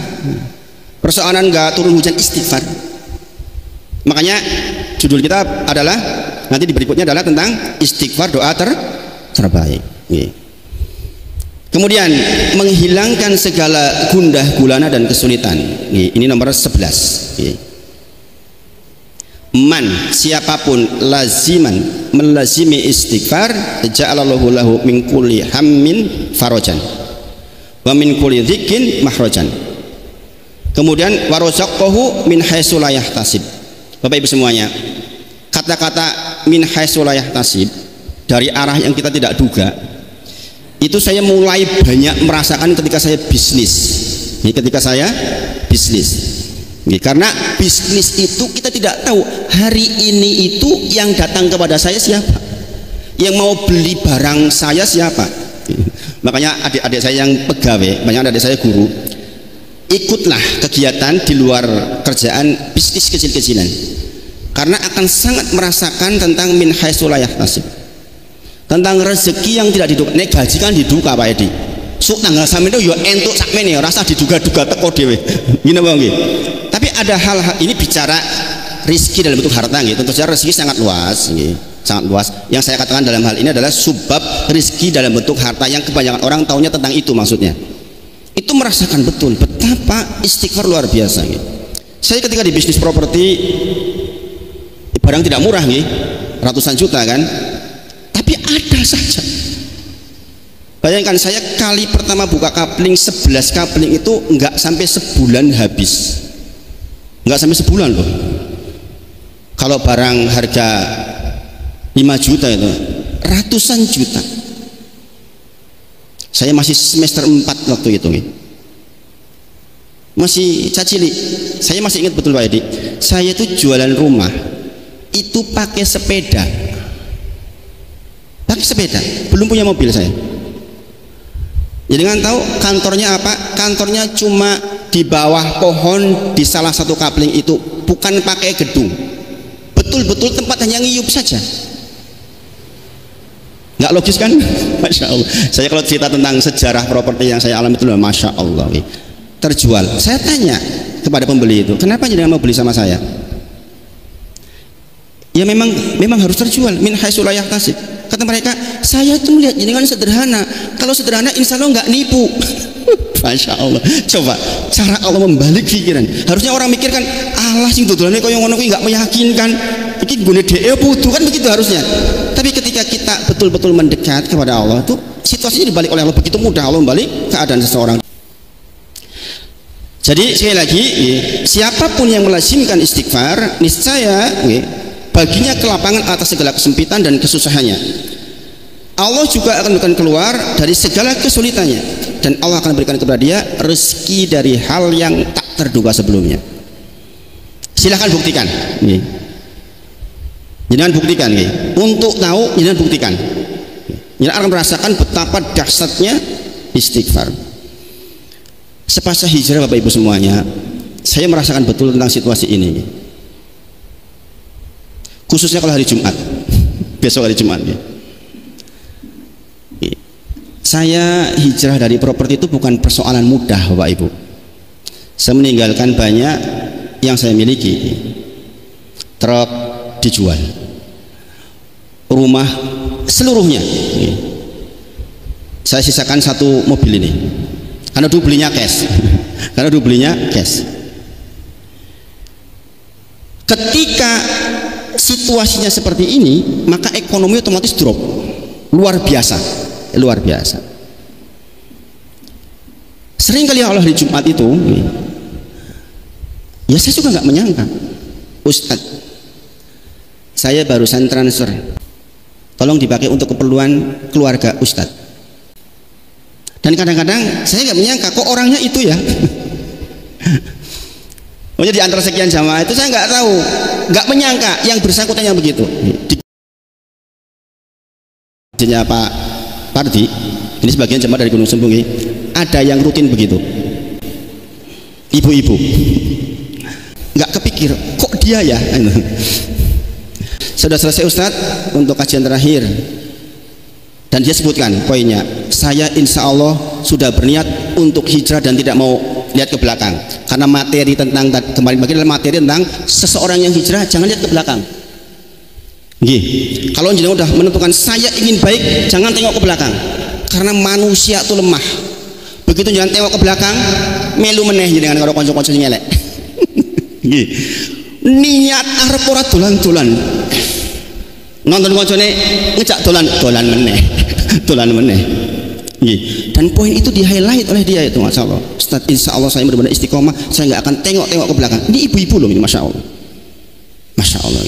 Persoalan nggak turun hujan, istighfar. Makanya judul kita adalah nanti di berikutnya adalah tentang istighfar, doa terbaik. Kemudian menghilangkan segala gundah gulana dan kesulitan. Ini nomor 11. Man, siapapun laziman melazimi istighfar, ja'alallahu lahu min kulli hammin farajan wa min kulli dzikin mahrajan. Kemudian warazaqahu min haitsu la yahtasib. Bapak Ibu semuanya, kata-kata min haitsu la yahtasib, dari arah yang kita tidak duga, itu saya mulai banyak merasakan ketika saya bisnis. Karena bisnis itu kita tidak tahu hari ini itu yang datang kepada saya siapa, yang mau beli barang saya siapa. Makanya adik-adik saya yang pegawai, banyak adik saya guru, ikutlah kegiatan di luar kerjaan, bisnis kecil-kecilan, karena akan sangat merasakan tentang min haitsu la yahtasib, tentang rezeki yang tidak diduga. Nek gaji kan diduga Pak Edi, sok tanggal sampeyan yo entuk sakmene ya, rasa diduga-duga teko dhewe. Ngene apa nggih? Tapi ada hal-hal ini bicara rezeki dalam bentuk harta nggih. Tentu saja rezeki sangat luas nggih, sangat luas. Yang saya katakan dalam hal ini adalah sebab rezeki dalam bentuk harta yang kebanyakan orang taunya tentang itu maksudnya. Itu merasakan betul betapa istighfar luar biasa nggih. Saya ketika di bisnis properti, barang tidak murah nggih, ratusan juta kan, tapi ada saja. Bayangkan saya kali pertama buka kapling 11 kapling itu enggak sampai sebulan habis, enggak sampai sebulan loh. Kalau barang harga 5 juta itu ratusan juta. Saya masih semester 4 waktu itu nih, masih cacili. Saya masih ingat betul Pak Edi, saya itu jualan rumah itu pakai sepeda, belum punya mobil saya. Jadi kan tahu kantornya apa? Kantornya cuma di bawah pohon di salah satu kapling itu, bukan pakai gedung, betul-betul tempat hanya ngiyup saja. Nggak logis kan? Masya Allah. Saya kalau cerita tentang sejarah properti yang saya alami itu, Masya Allah, terjual. Saya tanya kepada pembeli itu, kenapa jangan mau beli sama saya? Ya memang harus terjual, min haitsu la yahtasib. Kata mereka, saya tuh melihat jenengan sederhana. Kalau sederhana insya Allah nggak nipu. Masya Allah. Coba cara Allah membalik pikiran. Harusnya orang mikirkan, Allah sing dodolane koyo ngono kuwi nggak meyakinkan. Iki gune dhek putu kan begitu harusnya. Tapi ketika kita betul-betul mendekat kepada Allah, itu situasinya dibalik oleh Allah begitu mudah. Allah membalik keadaan seseorang. Jadi sekali lagi, siapapun yang melazimkan istighfar, niscaya baginya kelapangan atas segala kesempitan dan kesusahannya. Allah juga akan memberikan keluar dari segala kesulitannya, dan Allah akan berikan kepada dia rezeki dari hal yang tak terduga sebelumnya. Silahkan buktikan, jangan buktikan, untuk tahu jangan buktikan. Jangan akan merasakan betapa dahsyatnya istighfar. Sepasca hijrah Bapak Ibu semuanya, saya merasakan betul tentang situasi ini. Khususnya kalau hari Jumat, besok hari Jumat ya. Saya hijrah dari properti itu bukan persoalan mudah Bapak Ibu. Saya meninggalkan banyak yang saya miliki. Truk dijual, rumah seluruhnya. Saya sisakan satu mobil ini karena dulu belinya cash. Ketika situasinya seperti ini, maka ekonomi otomatis drop luar biasa. Sering kali Allah di Jumat itu, ya saya juga nggak menyangka, Ustadz, Saya barusan transfer, tolong dipakai untuk keperluan keluarga Ustadz. Dan kadang-kadang saya nggak menyangka kok orangnya itu ya. Pokoknya di antara sekian jamaah itu saya nggak tahu, nggak menyangka yang bersangkutan yang begitu. Dinya Pak Pardi, ini sebagian jamaah dari Gunung Sembung, ada yang rutin begitu. Ibu-ibu, nggak kepikir kok dia ya. Sudah selesai Ustadz untuk kajian terakhir, dan dia sebutkan poinnya, saya insya Allah sudah berniat untuk hijrah dan tidak mau lihat ke belakang, karena materi tentang kemarin bagi adalah materi tentang seseorang yang hijrah jangan lihat ke belakang. Kalau jenengan udah menentukan saya ingin baik, jangan tengok ke belakang, karena manusia itu lemah. Begitu jangan tengok ke belakang, melu meneh jenengan karo kanca-kanca sing elek. Niat arep ora dolan-dolan, nonton kancane ngejak dolan meneh. Dolan meneh. Dan poin itu di highlight oleh dia itu, masya Allah. Ustaz, insya Allah saya benar-benar istiqomah, saya nggak akan tengok-tengok ke belakang. Ini ibu-ibu loh ini, masya Allah, masya Allah.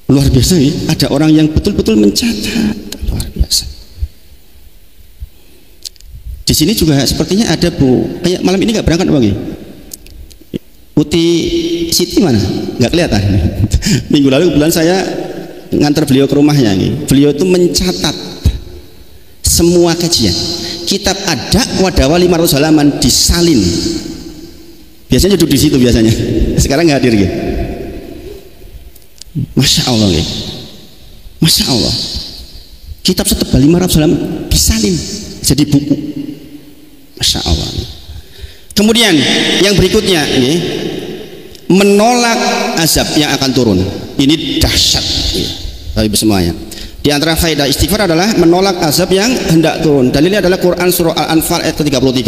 Luar biasa ya, ada orang yang betul-betul mencatat, luar biasa. Di sini juga sepertinya ada Bu, kayak malam ini nggak berangkat bang? Uti Siti mana? Nggak kelihatan. Minggu lalu kebetulan saya ngantar beliau ke rumahnya. Beliau itu mencatat semua kajian. Kitab ada Wadawa 500 halaman disalin. Biasanya duduk di situ biasanya. Sekarang nggak hadir gitu. Masya Allah gitu. Masya Allah. Kitab setebal 500 halaman disalin jadi buku. Masya Allah. Kemudian yang berikutnya ini menolak azab yang akan turun. Ini dahsyat ya, Bapak semuanya. Di antara faedah istighfar adalah menolak azab yang hendak turun. Dalilnya adalah Quran surah Al-Anfal ayat ke-33.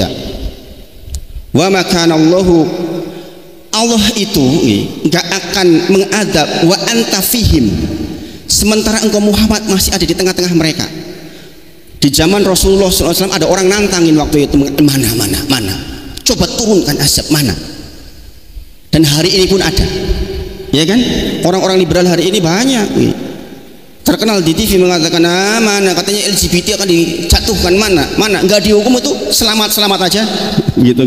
Wa makanallahu, Allah itu enggak akan mengadab wa anta fihim, sementara engkau Muhammad masih ada di tengah-tengah mereka. Di zaman Rasulullah SAW ada orang nantangin waktu itu, mana coba turunkan azab mana. Dan hari ini pun ada, ya kan? Orang-orang liberal hari ini banyak terkenal di TV mengatakan mana katanya LGBT akan dijatuhkan, mana nggak dihukum itu selamat aja gitu.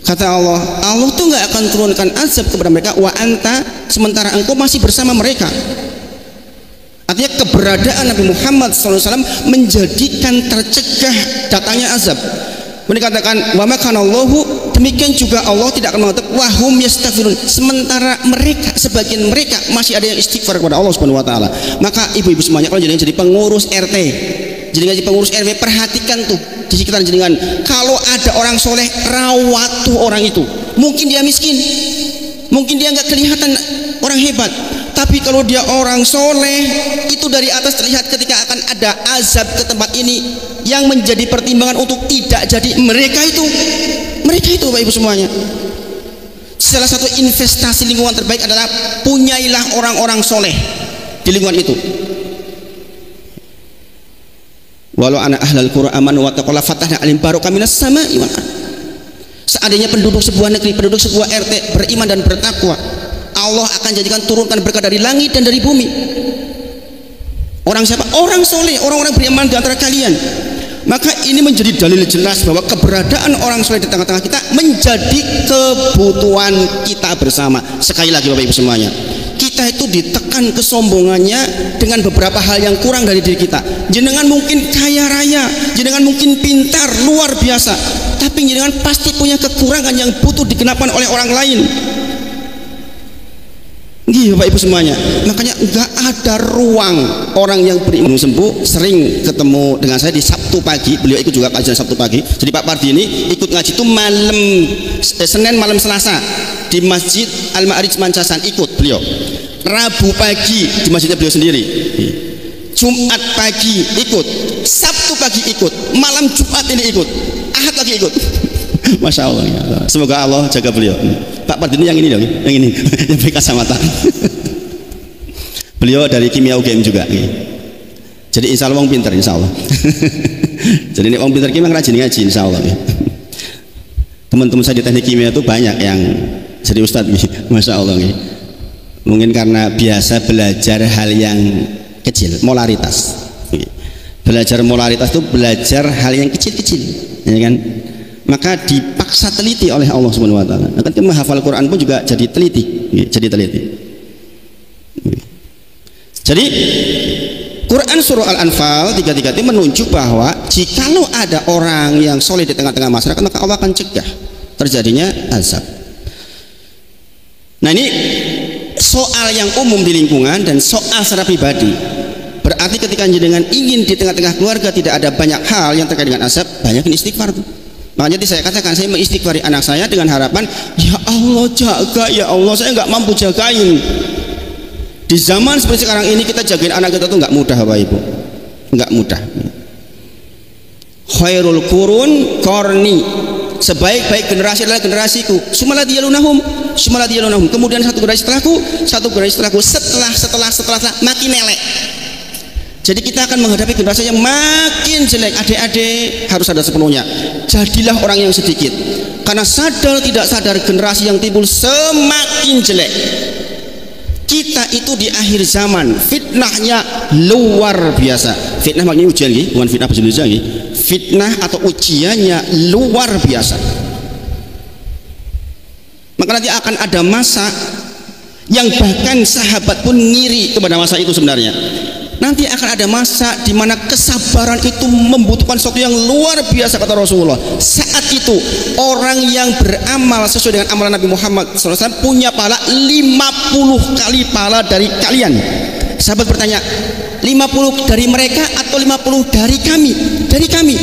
Kata Allah tuh nggak akan turunkan azab kepada mereka wa anta, sementara engkau masih bersama mereka. Artinya keberadaan Nabi Muhammad SAW menjadikan tercegah datangnya azab. Mereka katakan wa makanallahu, demikian juga Allah tidak akan mengatakan wahum yastaghfirun, sementara mereka, sebagian mereka masih ada yang istighfar kepada Allah Subhanahu wa taala. Maka ibu-ibu semuanya, kalau jenengan jadi pengurus RT, jenengan jadi pengurus RW, perhatikan tuh di sekitar jenengan, kalau ada orang soleh, rawat tuh orang itu. Mungkin dia miskin, mungkin dia nggak kelihatan orang hebat, tapi kalau dia orang soleh, itu dari atas terlihat ketika akan ada azab ke tempat ini, yang menjadi pertimbangan untuk tidak jadi mereka itu Bapak Ibu semuanya. Salah satu investasi lingkungan terbaik adalah punyailah orang-orang soleh di lingkungan itu. Walau anak ahlal qura amanu wa taqalla fatahna alim barokah minas sama'i wal ardh. Seandainya penduduk sebuah negeri, penduduk sebuah RT beriman dan bertakwa, Allah akan jadikan turunkan berkah dari langit dan dari bumi. Orang siapa? Orang soleh, orang-orang beriman di antara kalian. Maka ini menjadi dalil jelas bahwa keberadaan orang soleh di tengah-tengah kita menjadi kebutuhan kita bersama. Sekali lagi Bapak Ibu semuanya, kita itu ditekan kesombongannya dengan beberapa hal yang kurang dari diri kita. Jenengan mungkin kaya raya, jenengan mungkin pintar luar biasa, tapi jenengan pasti punya kekurangan yang butuh digenapkan oleh orang lain. Iya Bapak Ibu semuanya, makanya nggak ada ruang orang yang beriman sembuh. Sering ketemu dengan saya di Sabtu pagi, beliau ikut juga kajian Sabtu pagi. Jadi Pak Pardi ini ikut ngaji itu malam Senin malam Selasa di Masjid Al-Ma'arij Mancasan, ikut beliau. Rabu pagi di masjidnya beliau sendiri, Jumat pagi ikut, Sabtu pagi ikut, malam Jumat ini ikut, Ahad lagi ikut. Masya Allah, semoga Allah jaga beliau. Pak Pardi ini yang ini dong, yang ini yang beri kacamata. Beliau dari kimia UGM juga. Jadi insya Allah orang pintar, insya Allah. Jadi ini orang pintar kimia rajin ngaji, insya Allah. Teman-teman saya di teknik kimia itu banyak yang jadi ustadz, masya Allah. Mungkin karena biasa belajar hal yang kecil, molaritas. Belajar molaritas itu belajar hal yang kecil-kecil, ya kan? Maka dipaksa teliti oleh Allah Subhanahu wa taala. Ketika menghafal Quran pun juga jadi teliti, jadi teliti. Jadi Quran surah Al-Anfal 33 itu menunjuk bahwa jikalau ada orang yang soleh di tengah-tengah masyarakat, maka Allah akan cegah terjadinya azab. Nah, ini soal yang umum di lingkungan dan soal secara pribadi. Berarti ketika jenengan ingin di tengah-tengah keluarga tidak ada banyak hal yang terkait dengan azab, banyakin istighfar tuh. Makanya tadi saya katakan, saya mengistighfari anak saya dengan harapan, ya Allah jaga, ya Allah, saya nggak mampu jagain. Di zaman seperti sekarang ini kita jagain anak kita tuh nggak mudah, Bapak Ibu, nggak mudah. Khairul qurun qarni, sebaik-baik generasi adalah generasiku. Sumaladiyalunahum. Kemudian satu generasi setelahku, setelah makin elek. Jadi kita akan menghadapi generasi yang makin jelek. Adik-adik harus sadar sepenuhnya, jadilah orang yang sedikit, karena sadar tidak sadar generasi yang timbul semakin jelek. Kita itu di akhir zaman fitnahnya luar biasa. Fitnah maknanya ujian, bukan fitnah bahasa Indonesia. Fitnah atau ujiannya luar biasa. Maka nanti akan ada masa yang bahkan sahabat pun ngiri kepada masa itu sebenarnya. Nanti akan ada masa di mana kesabaran itu membutuhkan sesuatu yang luar biasa, kata Rasulullah. Saat itu orang yang beramal sesuai dengan amalan Nabi Muhammad SAW punya pahala 50 kali pahala dari kalian. Sahabat bertanya, 50 dari mereka atau 50 dari kami? Dari kami.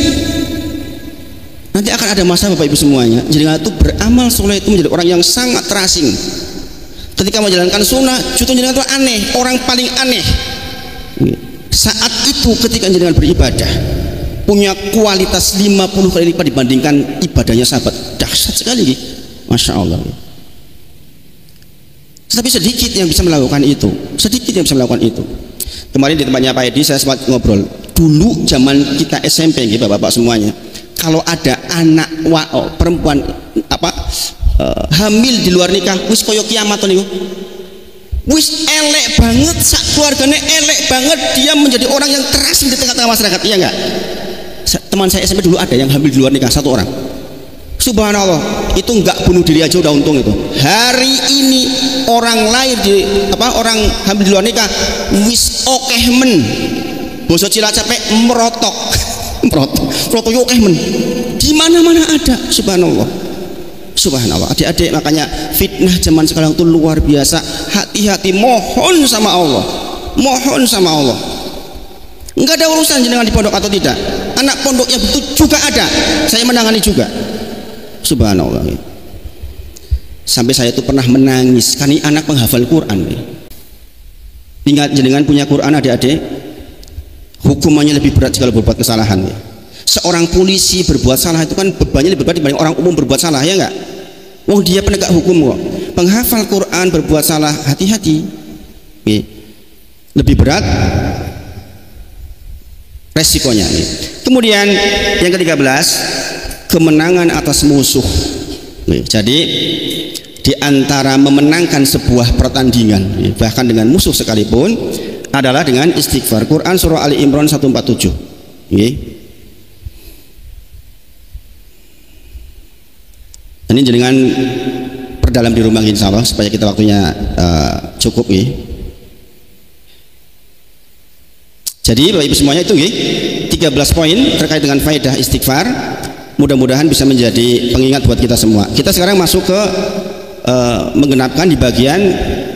Nanti akan ada masa, Bapak Ibu semuanya, jadi itu beramal soleh itu menjadi orang yang sangat terasing. Ketika menjalankan sunnah, justru jenengan itu aneh, orang paling aneh. Saat itu ketika jenengan beribadah punya kualitas 50 kali lipat dibandingkan ibadahnya sahabat. Dahsyat sekali, Masya Allah. Tetapi sedikit yang bisa melakukan itu, Kemarin di tempatnya Pak Edi saya sempat ngobrol. Dulu zaman kita SMP, Bapak-bapak semuanya, kalau ada anak perempuan hamil di luar nikah, wis koyo kiamat niku. Wis elek banget, sak keluarganya elek banget, dia menjadi orang yang terasing di tengah-tengah masyarakat, iya enggak? Teman saya SMP dulu ada yang hamil di luar nikah, satu orang. Subhanallah, itu enggak bunuh diri aja udah untung itu. Hari ini orang lahir orang hamil di luar nikah wis okeh men. Basa Cilacapek merotok. Merotok okeh men. Di mana-mana ada, subhanallah. Subhanallah, adik-adik, makanya fitnah zaman sekarang itu luar biasa. Hati-hati, mohon sama Allah, enggak ada urusan dengan di pondok atau tidak. Anak pondok yang betul juga ada, saya menangani juga. Subhanallah, sampai saya itu pernah menangis karena anak penghafal Quran. Ingat, jenengan punya Quran adik-adik, hukumannya lebih berat jika berbuat kesalahan. Seorang polisi berbuat salah itu kan bebannya lebih berat dibanding orang umum berbuat salah, ya enggak? Wong dia penegak hukum kok. Penghafal Quran berbuat salah, hati-hati. Lebih berat resikonya. Kemudian yang ke-13, kemenangan atas musuh. Jadi di antara memenangkan sebuah pertandingan, bahkan dengan musuh sekalipun, adalah dengan istighfar. Quran surah Ali Imran 147. Ini jenengan perdalam di rumah, insya Allah, supaya kita waktunya cukup. Jadi Bapak Ibu semuanya itu 13 poin terkait dengan faedah istighfar. Mudah-mudahan bisa menjadi pengingat buat kita semua. Kita sekarang masuk ke menggenapkan di bagian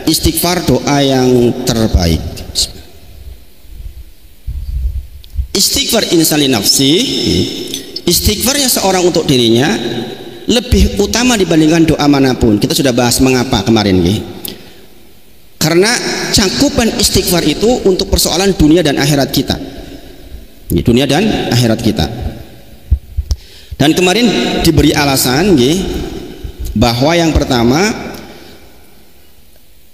istighfar, doa yang terbaik. Istighfar insani nafsi, istighfarnya seorang untuk dirinya lebih utama dibandingkan doa manapun. Kita sudah bahas mengapa kemarin, karena cakupan istighfar itu untuk persoalan dunia dan akhirat kita, dunia dan akhirat kita. Dan kemarin diberi alasan bahwa yang pertama,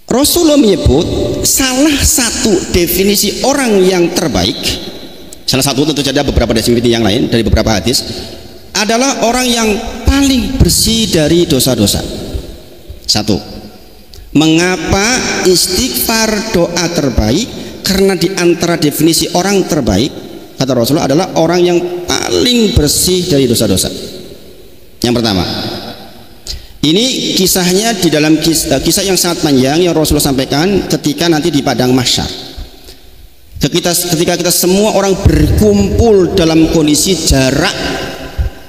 Rasulullah menyebut salah satu definisi orang yang terbaik, salah satu, tentu saja beberapa definisi yang lain dari beberapa hadis, adalah orang yang paling bersih dari dosa-dosa. Satu, Mengapa istighfar doa terbaik? Karena di antara definisi orang terbaik, kata Rasulullah, adalah orang yang paling bersih dari dosa-dosa. Yang pertama, ini kisahnya di dalam kisah yang sangat panjang yang Rasulullah sampaikan ketika nanti di padang mahsyar. Ketika kita semua orang berkumpul dalam kondisi jarak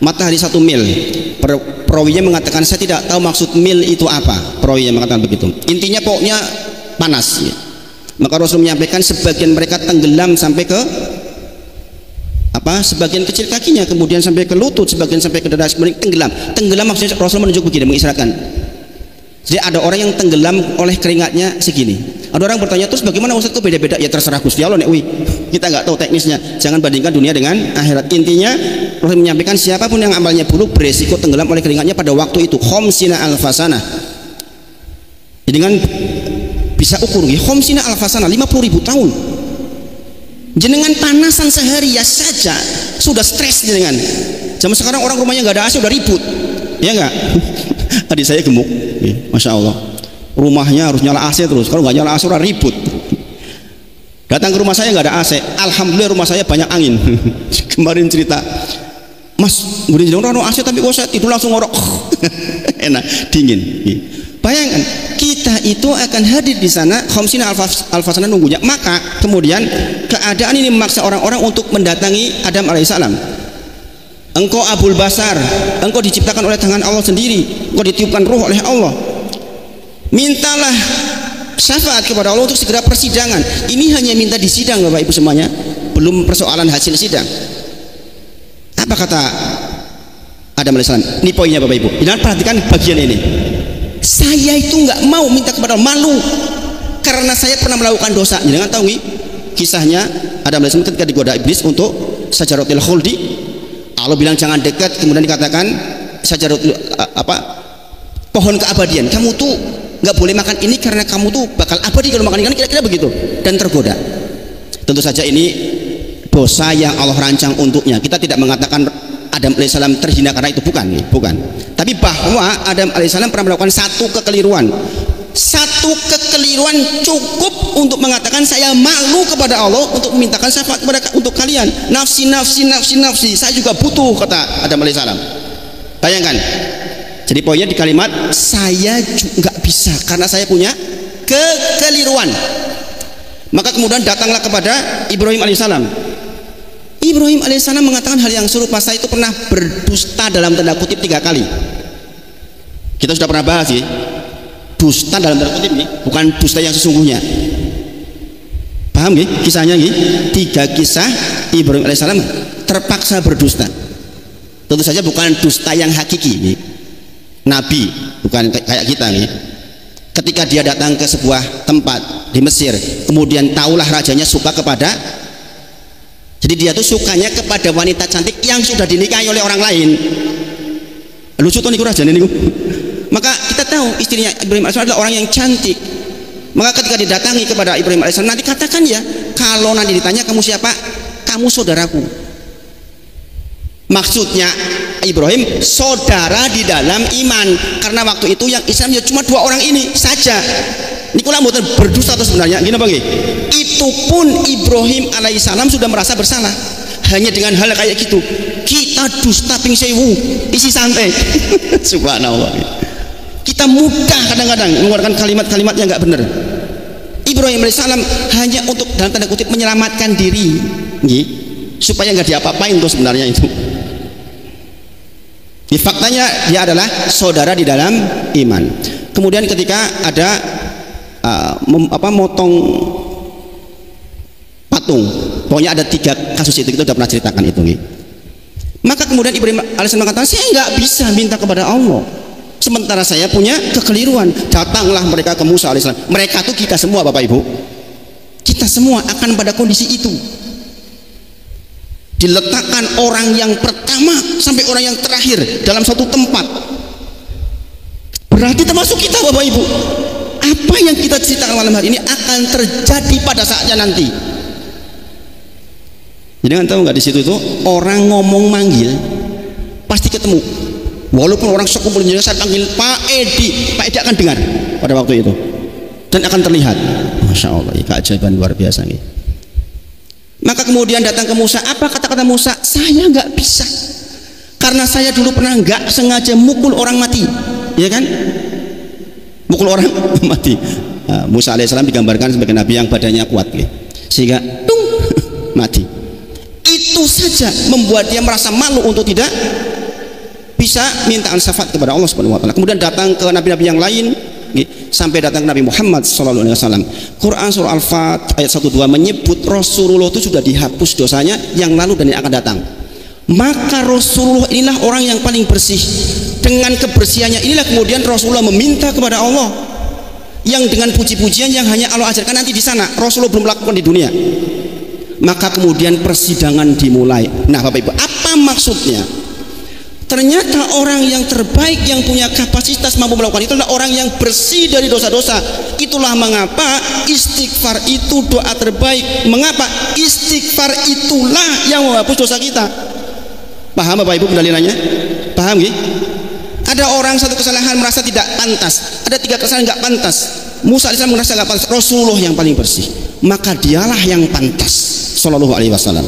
matahari 1 mil. Perawinya mengatakan, saya tidak tahu maksud mil itu apa. Perawinya mengatakan begitu. Intinya pokoknya panas ya. Maka Rasul menyampaikan sebagian mereka tenggelam sampai ke sebagian kecil kakinya, kemudian sampai ke lutut, sebagian sampai ke dada, kemudian tenggelam maksudnya Rasul menunjuk begini, mengisyaratkan. Jadi ada orang yang tenggelam oleh keringatnya segini. Ada orang bertanya, terus bagaimana Ustaz, kok beda-beda? Ya terserah Gusti Allah nek kita nggak tahu teknisnya, jangan bandingkan dunia dengan akhirat. Intinya Rasul menyampaikan siapapun yang amalnya buruk beresiko tenggelam oleh keringatnya pada waktu itu khamsina alfasana. Jadi dengan bisa ukur khamsina alfasana 50.000 tahun. Jenengan panasan sehari ya saja sudah stres jenengan. Zaman sekarang orang rumahnya nggak ada AC udah ribut, ya nggak? Adik saya gemuk, masya Allah. Rumahnya harus nyala AC terus. Kalau nggak nyala AC udah ribut. Datang ke rumah saya nggak ada AC. Alhamdulillah rumah saya banyak angin. Kemarin cerita, Mas, udah jadi AC tapi kok saya tidur langsung ngorok. Enak, dingin. Bayangkan kita itu akan hadir di sana khamsina alfasana nunggunya. Maka kemudian keadaan ini memaksa orang-orang untuk mendatangi Adam alaihissalam. Engkau Abul Basar, engkau diciptakan oleh tangan Allah sendiri, engkau ditiupkan ruh oleh Allah. Mintalah syafaat kepada Allah untuk segera persidangan. Ini hanya minta di sidang Bapak Ibu semuanya, belum persoalan hasil sidang. Apa kata Adam alaihissalam? Ini poinnya Bapak Ibu. Jangan perhatikan bagian ini. Saya itu nggak mau minta kepada Allah, malu karena saya pernah melakukan dosa. Jangan tahu nih kisahnya Adam alaihissalam ketika digoda iblis untuk syajaratul khuldi. Allah bilang jangan dekat, kemudian dikatakan syajaratul pohon keabadian. Kamu tuh nggak boleh makan ini karena kamu tuh bakal abadi kalau makan ini, kira-kira begitu, dan tergoda. Tentu saja ini dosa yang Allah rancang untuknya. Kita tidak mengatakan Adam alaihissalam terhina karena itu, bukan. Tapi bahwa Adam alaihissalam pernah melakukan satu kekeliruan cukup untuk mengatakan saya malu kepada Allah untuk memintakan syafaat untuk kalian. Nafsi, saya juga butuh, kata Adam alaihissalam. Bayangkan. Jadi poinnya di kalimat saya juga nggak bisa karena saya punya kekeliruan. Maka kemudian datanglah kepada Ibrahim alaihissalam. Ibrahim alaihissalam mengatakan hal yang serupa. Saya itu pernah berdusta dalam tanda kutip 3 kali. Kita sudah pernah bahas sih. Dusta dalam tanda kutip nih, bukan dusta yang sesungguhnya. Paham nih kisahnya nih? 3 kisah Ibrahim alaihissalam terpaksa berdusta. Tentu saja bukan dusta yang hakiki nih. Nabi bukan kayak kita nih. Ketika dia datang ke sebuah tempat di Mesir, kemudian taulah rajanya suka kepada, jadi dia tuh sukanya kepada wanita cantik yang sudah dinikahi oleh orang lain. Lucu tuh niku rajane niku. Maka kita tahu istrinya Ibrahim AS adalah orang yang cantik. Maka ketika didatangi kepada Ibrahim AS, nanti katakan ya, kalau nanti ditanya kamu siapa, kamu saudaraku. Maksudnya Ibrahim saudara di dalam iman, karena waktu itu yang Islam ya cuma 2 orang ini saja. Nikulah mboten berdusta atau sebenarnya gini bang, itu pun Ibrahim alaihissalam sudah merasa bersalah hanya dengan hal kayak gitu. Kita dusta ping 1000 isi santai. Subhanallah. Kita mudah kadang-kadang mengeluarkan kalimat-kalimat yang nggak benar. Ibrahim alaihissalam hanya untuk dalam tanda kutip menyelamatkan diri, supaya nggak diapa-apain tuh sebenarnya itu. Di faktanya dia adalah saudara di dalam iman. Kemudian ketika ada motong patung, pokoknya ada 3 kasus itu, kita sudah pernah ceritakan itu. Maka kemudian Ibrahim alaihissalam mengatakan, saya nggak bisa minta kepada Allah sementara saya punya kekeliruan. Datanglah mereka ke Musa alaihissalam. Mereka tuh kita semua Bapak Ibu, kita semua akan pada kondisi itu. Diletakkan orang yang pertama sampai orang yang terakhir dalam satu tempat. Berarti termasuk kita Bapak Ibu. Apa yang kita ceritakan malam hari ini akan terjadi pada saatnya nanti. Jadi kan tahu nggak, di situ itu orang ngomong manggil pasti ketemu. Walaupun orang sekumpul, saya panggil Pak Edi akan dengar pada waktu itu. dan akan terlihat. Masya Allah, keajaiban luar biasa nih. Maka kemudian datang ke Musa. Apa kata-kata Musa? Saya nggak bisa, karena saya dulu pernah nggak sengaja mukul orang mati, ya kan? Mukul orang mati. Nah, Musa alaihissalam digambarkan sebagai nabi yang badannya kuat, gitu. Sehingga mati. Itu saja membuat dia merasa malu untuk tidak bisa minta syafaat kepada Allah Subhanahu wa taala. Kemudian datang ke nabi-nabi yang lain, sampai datang ke Nabi Muhammad SAW. Quran surah Al-Fat ayat 1-2 menyebut Rasulullah itu sudah dihapus dosanya yang lalu dan yang akan datang. Maka Rasulullah inilah orang yang paling bersih. Dengan kebersihannya inilah kemudian Rasulullah meminta kepada Allah yang dengan puji-pujian yang hanya Allah ajarkan nanti di sana. Rasulullah belum melakukan di dunia. Maka kemudian persidangan dimulai. Nah Bapak Ibu, apa maksudnya? Ternyata orang yang terbaik yang punya kapasitas mampu melakukan itu adalah orang yang bersih dari dosa-dosa. Itulah mengapa istighfar itu doa terbaik. Mengapa? Istighfar itulah yang menghapus dosa kita. Paham Bapak Ibu pendalilannya? Paham nggih? Ada orang satu kesalahan merasa tidak pantas, ada 3 kesalahan nggak pantas. Musa AS merasa nggak pantas, Rasulullah yang paling bersih, maka dialah yang pantas. Sallallahu alaihi wasallam.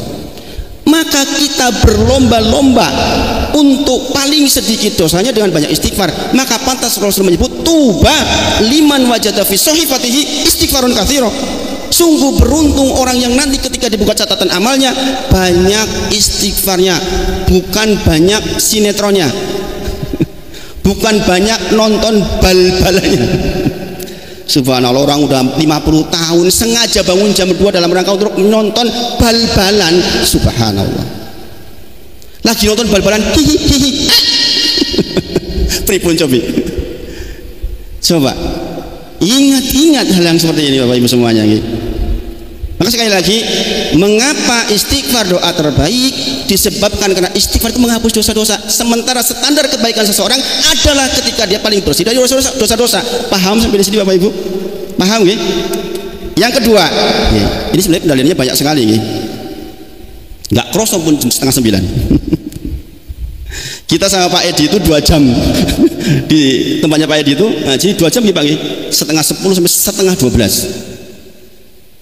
Maka kita berlomba-lomba untuk paling sedikit dosanya dengan banyak istighfar. Maka pantas Rasul menyebut tuba liman wajada fi sahifatihi istighfarun katsira. Sungguh beruntung orang yang nanti ketika dibuka catatan amalnya banyak istighfarnya, bukan banyak sinetronnya, bukan banyak nonton bal-balannya. Subhanallah, orang udah 50 tahun sengaja bangun jam 2 dalam rangka untuk menonton bal-balan. Subhanallah, lagi nonton bal-balan hihihi. Pripun coba ingat hal yang seperti ini Bapak Ibu semuanya. Maka sekali lagi, mengapa istighfar doa terbaik? Disebabkan karena istighfar itu menghapus dosa-dosa. Sementara standar kebaikan seseorang adalah ketika dia paling bersih dari dosa-dosa. Paham sampai di sini Bapak Ibu? Paham nggih? Yang kedua, ini sebenarnya pendalilannya banyak sekali nggih. Nggak kroso pun 8:30. Kita sama Pak Edi itu 2 jam di tempatnya Pak Edi itu ngaji 2 jam Pak nggih. 11:30 sampai 11:30.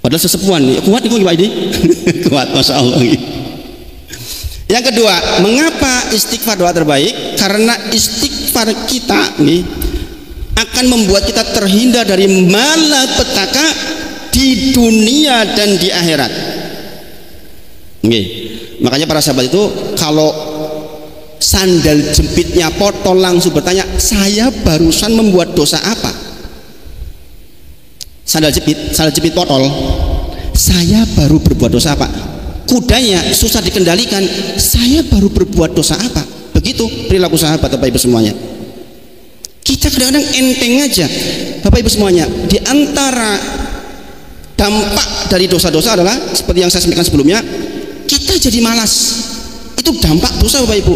Padahal sesepuan, kuat itu Pak Edi. Kuat, Masya Allah. Yang kedua, mengapa istighfar doa terbaik? Karena istighfar kita nih akan membuat kita terhindar dari malapetaka di dunia dan di akhirat. Nih, makanya para sahabat itu kalau sandal jepitnya potol langsung bertanya, saya barusan membuat dosa apa? Sandal jepit potol, saya baru berbuat dosa apa? Kudanya susah dikendalikan, saya baru berbuat dosa apa? Begitu perilaku sahabat Bapak Ibu semuanya. Kita kadang-kadang enteng aja Bapak Ibu semuanya. Di antara dampak dari dosa-dosa adalah seperti yang saya sampaikan sebelumnya, kita jadi malas. Itu dampak dosa Bapak Ibu.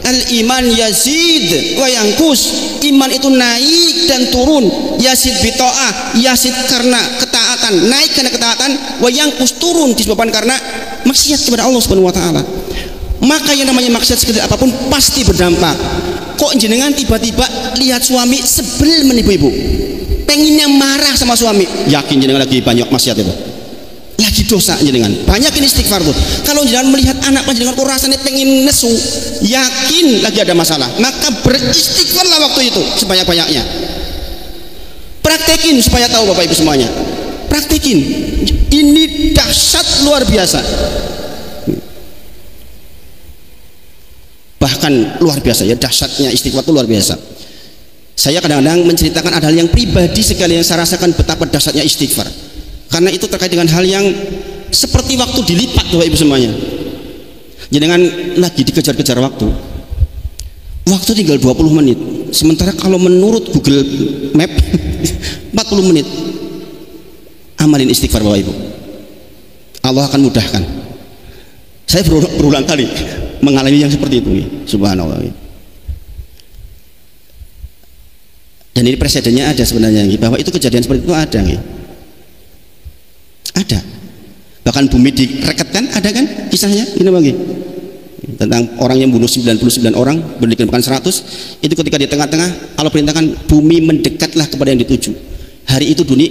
Al-iman yazid wa yanqus. Iman itu naik dan turun. Yazid bita'ah, yazid karena ketaatan, naik karena ketaatan, wa yanqus turun disebabkan karena maksiat kepada Allah Subhanahu wa taala. Maka yang namanya maksiat sekecil apapun pasti berdampak. Kok jenengan tiba-tiba lihat suami sebel menipu-ibu, pengennya marah sama suami, yakin jenengan lagi banyak maksiat itu, lagi dosa jenengan. Banyakin istighfar tuh. Kalau jenengan melihat anak jenengan kok rasanya pengen nesu, yakin lagi ada masalah, maka beristighfarlah waktu itu sebanyak-banyaknya. Praktekin supaya tahu Bapak Ibu semuanya. Praktekin. Ini dahsyat luar biasa. Bahkan luar biasa ya, dahsyatnya istighfar itu luar biasa. Saya kadang-kadang menceritakan ada hal yang pribadi sekali yang saya rasakan betapa dahsyatnya istighfar. Karena itu terkait dengan hal yang seperti waktu dilipat Bapak Ibu semuanya. Jangan lagi dikejar-kejar waktu. Waktu tinggal 20 menit. Sementara kalau menurut Google Map 40 menit. Amalin istighfar Bapak Ibu. Allah akan mudahkan. Saya berulang kali mengalami yang seperti itu. Subhanallah. Dan ini presidennya ada sebenarnya bahwa itu kejadian seperti itu ada. Ada. Bahkan bumi direketkan, ada kan kisahnya ini bagi tentang orang yang bunuh 99 orang berdikirkan 100. Itu ketika di tengah-tengah Allah perintahkan bumi mendekatlah kepada yang dituju. hari itu dunia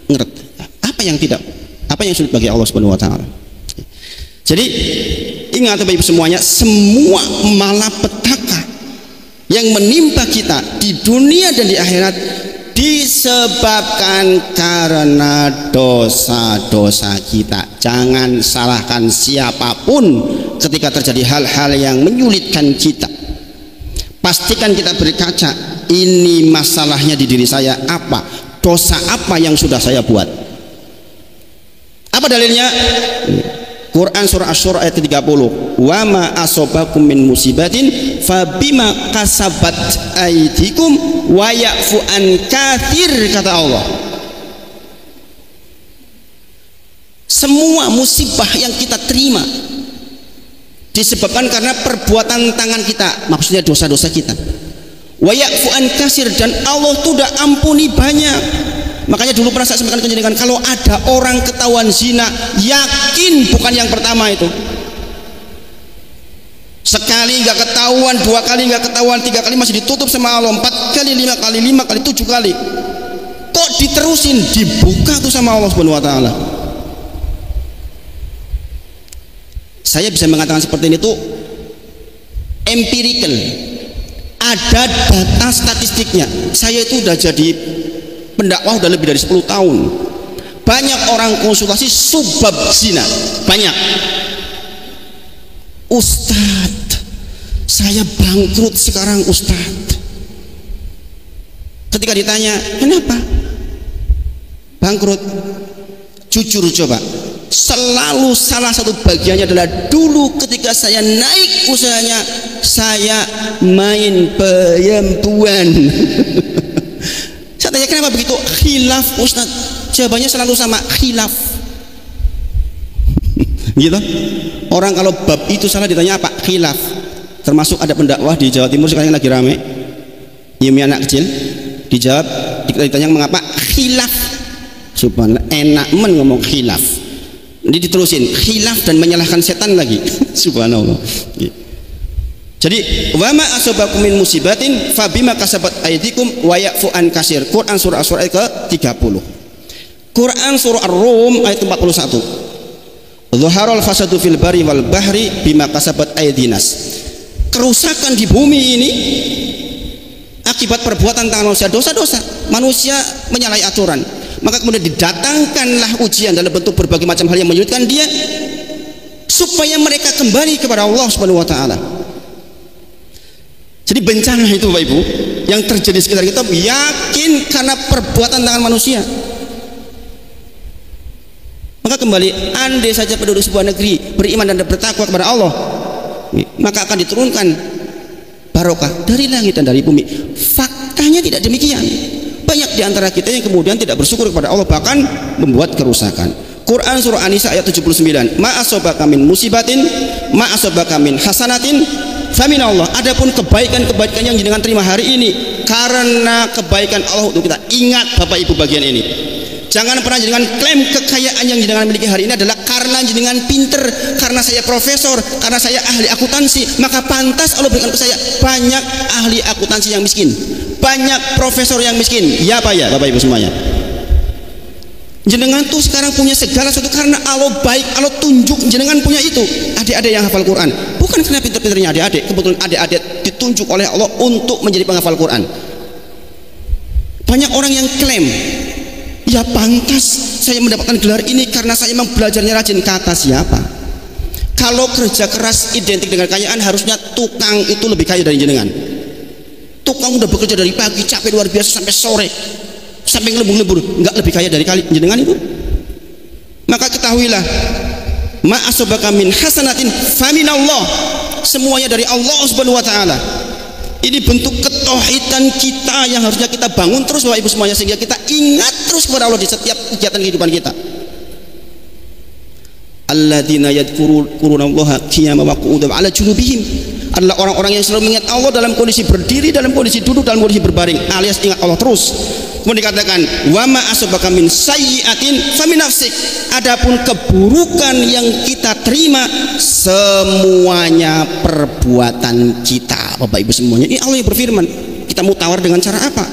ngeret. Apa yang sulit bagi Allah Subhanahu wa taala. Jadi ingat Bapak Ibu semuanya, semua malapetaka yang menimpa kita di dunia dan di akhirat disebabkan karena dosa-dosa kita. Jangan salahkan siapapun ketika terjadi hal-hal yang menyulitkan kita. Pastikan kita berkaca, ini masalahnya di diri saya apa? Dosa apa yang sudah saya buat? Apa dalilnya? Quran surah Asy-Syura ayat 30. Wa ma asobakum min musibatin fabima kasabat aydikum wa ya'fu an katsir, kata Allah. Semua musibah yang kita terima disebabkan karena perbuatan tangan kita, maksudnya dosa-dosa kita. Wa ya'fu an katsir, dan Allah tuh udah ampuni banyak. Makanya dulu pernah saya sampaikan ke jenengan, kalau ada orang ketahuan zina, yakin bukan yang pertama itu. Sekali nggak ketahuan, 2 kali nggak ketahuan, 3 kali masih ditutup sama Allah, 4 kali, 5 kali, 5 kali, 7 kali. Kok diterusin? Dibuka tuh sama Allah Subhanahu wa taala. Saya bisa mengatakan seperti ini tuh empirical. Ada data statistiknya. Saya itu udah jadi pendakwah udah lebih dari 10 tahun. Banyak orang konsultasi sebab zina, banyak. Ustadz, saya bangkrut sekarang Ustadz. Ketika ditanya kenapa bangkrut, jujur coba, selalu salah satu bagiannya adalah dulu ketika saya naik usahanya, saya main peyempuan. Saya tanya kenapa begitu? Khilaf Ustaz. Jawabannya selalu sama, khilaf. Gitu. Orang kalau bab itu salah ditanya apa? Khilaf. Termasuk ada pendakwah di Jawa Timur sekarang yang lagi rame, nyemi anak kecil, dijawab, ditanya mengapa? Khilaf. Subhanallah, enak ngomong khilaf. Ini diterusin, khilaf dan menyalahkan setan lagi. Subhanallah. Jadi wa ma asabakum min musibatin fabima kasabat aydikum wa ya'fu an katsir. Quran surah Asy-Syura ayat ke-30. Quran surah Ar-Rum ayat ke-41. Dhaharal fasadu fil barri wal bahri bima kasabat aydinas. Kerusakan di bumi ini akibat perbuatan tangan manusia, dosa-dosa. Manusia menyalahi aturan. Maka kemudian didatangkanlah ujian dalam bentuk berbagai macam hal yang menyulitkan dia supaya mereka kembali kepada Allah Subhanahu wa taala. Jadi bencana itu Bapak Ibu yang terjadi di sekitar kita yakin karena perbuatan tangan manusia. Maka kembali, andai saja penduduk sebuah negeri beriman dan bertakwa kepada Allah, maka akan diturunkan barokah dari langit dan dari bumi. Faktanya tidak demikian. Banyak di antara kita yang kemudian tidak bersyukur kepada Allah, bahkan membuat kerusakan. Quran surah An-Nisa ayat 79. Ma asabaka min musibatin, ma asabaka min hasanatin famin Allah. Adapun kebaikan-kebaikan yang jenengan terima hari ini karena kebaikan Allah untuk kita. Ingat Bapak Ibu bagian ini, jangan pernah jenengan klaim kekayaan yang jenengan miliki hari ini adalah karena jenengan pinter, karena saya profesor, karena saya ahli akuntansi, maka pantas Allah berikan ke saya. Banyak ahli akuntansi yang miskin, banyak profesor yang miskin. Ya Pak ya Bapak Ibu semuanya. Jenengan tuh sekarang punya segala sesuatu karena Allah baik, Allah tunjuk jenengan punya itu. Adik-adik yang hafal Quran, bukan karena pinter-pinternya adik-adik, kebetulan adik-adik ditunjuk oleh Allah untuk menjadi penghafal Quran. Banyak orang yang klaim, ya pantas saya mendapatkan gelar ini karena saya memang belajarnya rajin. Kata siapa? Kalau kerja keras identik dengan kekayaan, harusnya tukang itu lebih kaya dari jenengan. Tukang udah bekerja dari pagi capek luar biasa sampai sore, sampai ngelembur-lembur, nggak lebih kaya dari jenengan itu. Maka ketahuilah, ma asabaka min hasanatin famin Allah, semuanya dari Allah Subhanahu wa taala. Ini bentuk ketauhidan kita yang harusnya kita bangun terus Bapak Ibu semuanya, sehingga kita ingat terus kepada Allah di setiap kegiatan kehidupan kita. Alladzina yadhkurunallaha qiyaman wa qu'udan wa 'ala junubihim, adalah orang-orang yang selalu mengingat Allah dalam kondisi berdiri, dalam kondisi duduk, dalam kondisi berbaring, alias ingat Allah terus. Kemudian dikatakan wa ma asabaka min sayyi'atin famin nafsik, adapun keburukan yang kita terima semuanya perbuatan kita. Bapak Ibu semuanya, ini Allah yang berfirman. Kita mau tawar dengan cara apa?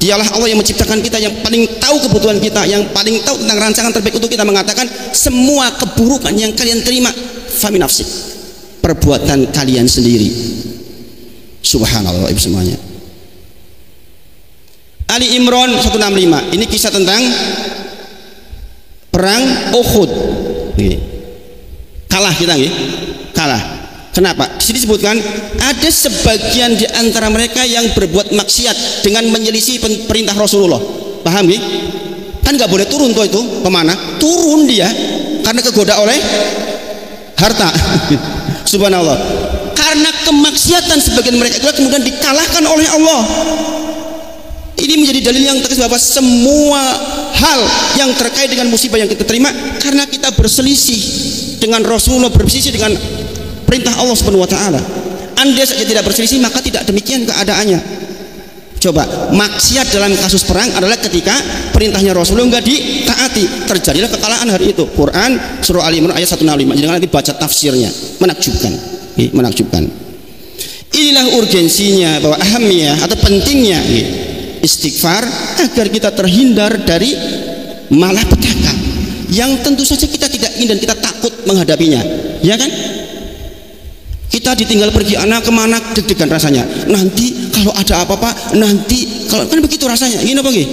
Dialah Allah yang menciptakan kita, yang paling tahu kebutuhan kita, yang paling tahu tentang rancangan terbaik untuk kita. Mengatakan semua keburukan yang kalian terima famin nafsik, perbuatan kalian sendiri. Subhanallah ibu semuanya. Ali Imran 165, ini kisah tentang perang Uhud. Kalah kita nggih, kalah. Kenapa? Di sini disebutkan ada sebagian di antara mereka yang berbuat maksiat dengan menyelisih perintah Rasulullah. Paham nggih? Kan nggak boleh turun tuh itu pemanah, turun dia karena kegoda oleh harta. Subhanallah. Karena kemaksiatan sebagian mereka itu kemudian dikalahkan oleh Allah. Ini menjadi dalil yang tegas bahwa semua hal yang terkait dengan musibah yang kita terima karena kita berselisih dengan Rasulullah, berselisih dengan perintah Allah Subhanahu wa taala. Andai saja tidak berselisih maka tidak demikian keadaannya. Coba, maksiat dalam kasus perang adalah ketika perintahnya Rasulullah enggak ditaati, terjadilah kekalahan hari itu. Quran surah Ali Imran ayat 165. Jangan nanti baca tafsirnya, menakjubkan. Menakjubkan. Inilah urgensinya bahwa ahamiyah atau pentingnya istighfar agar kita terhindar dari malapetaka yang tentu saja kita tidak ingin dan kita takut menghadapinya, ya kan? Kita ditinggal pergi anak kemana, deg-degan rasanya. Nanti kalau ada apa-apa, nanti kalau kan begitu rasanya. Gini apa gini?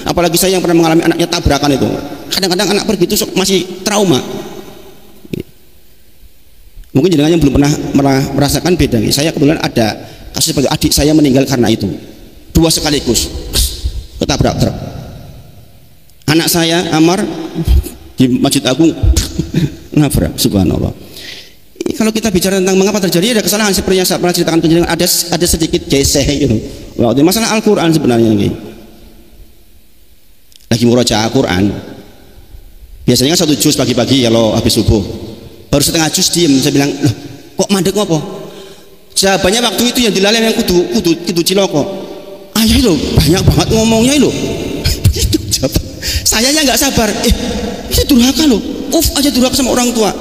Apalagi saya yang pernah mengalami anaknya tabrakan itu. Kadang-kadang anak pergi itu masih trauma. Mungkin jenengan yang belum pernah merasakan beda. Saya kebetulan ada kasus sebagai adik saya meninggal karena itu. 2 sekaligus ketabrak truk. Anak saya Amar di Masjid Agung nabrak. Subhanallah. Kalau kita bicara tentang mengapa terjadi ada kesalahan seperti yang saya pernah ceritakan penjelasan, ada sedikit geseh gitu. Waktu masalah Al-Quran sebenarnya ini. Lagi murojaah Al-Quran. Biasanya kan 1 juz pagi-pagi kalau habis subuh. Baru setengah juz diem. Saya bilang, loh, kok mandek apa? Jawabannya waktu itu yang dilalem yang kudu ciloko. Ayah lo banyak banget ngomongnya lo. Begitu jawaban. Sayanya nggak sabar. Itu durhaka lo. Aja durhaka sama orang tua.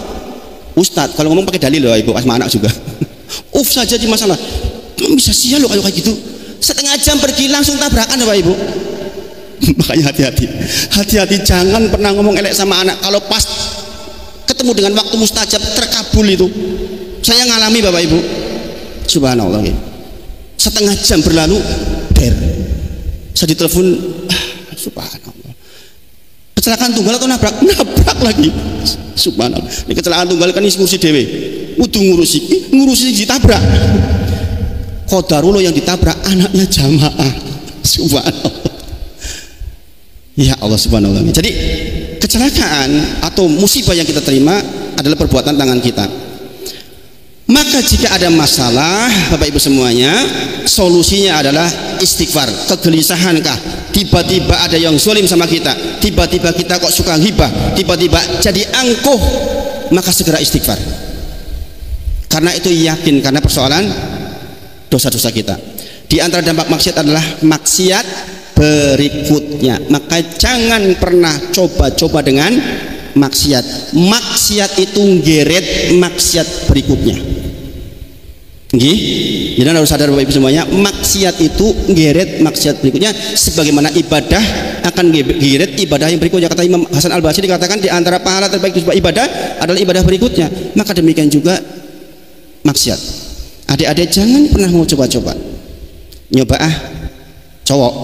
Ustadz kalau ngomong pakai dalil loh ibu, asma anak juga. Saja di masalah. Bisa sial lo kalau kayak gitu. Setengah jam pergi langsung tabrakan Bapak Ibu. Makanya hati-hati, jangan pernah ngomong elek sama anak kalau pas ketemu dengan waktu mustajab terkabul itu. Saya ngalami Bapak Ibu. Subhanallah. Setengah jam berlalu, saya ditelepon, subhanallah. Kecelakaan tunggal atau nabrak lagi. Subhanallah. Ini kecelakaan tunggal kan ngurusi dewe. Udah ngurusi ditabrak. Qadarullah yang ditabrak anaknya jamaah. Subhanallah. Ya Allah subhanallah. Jadi kecelakaan atau musibah yang kita terima adalah perbuatan tangan kita. Maka jika ada masalah Bapak Ibu semuanya, solusinya adalah istighfar. Kegelisahankah? Tiba-tiba ada yang zalim sama kita, tiba-tiba kita kok suka hibah, tiba-tiba jadi angkuh, maka segera istighfar. Karena itu yakin, karena persoalan dosa-dosa kita. Di antara dampak maksiat adalah maksiat berikutnya. Maka jangan pernah coba-coba dengan maksiat. Maksiat itu geret maksiat berikutnya. Jadi harus sadar Bapak Ibu semuanya, maksiat itu geret maksiat berikutnya, sebagaimana ibadah akan geret ibadah yang berikutnya. Kata Imam Hasan Al-Basri dikatakan di antara pahala terbaik sebuah ibadah adalah ibadah berikutnya. Maka demikian juga maksiat. Adik-adik jangan pernah mau coba-coba nyoba cowok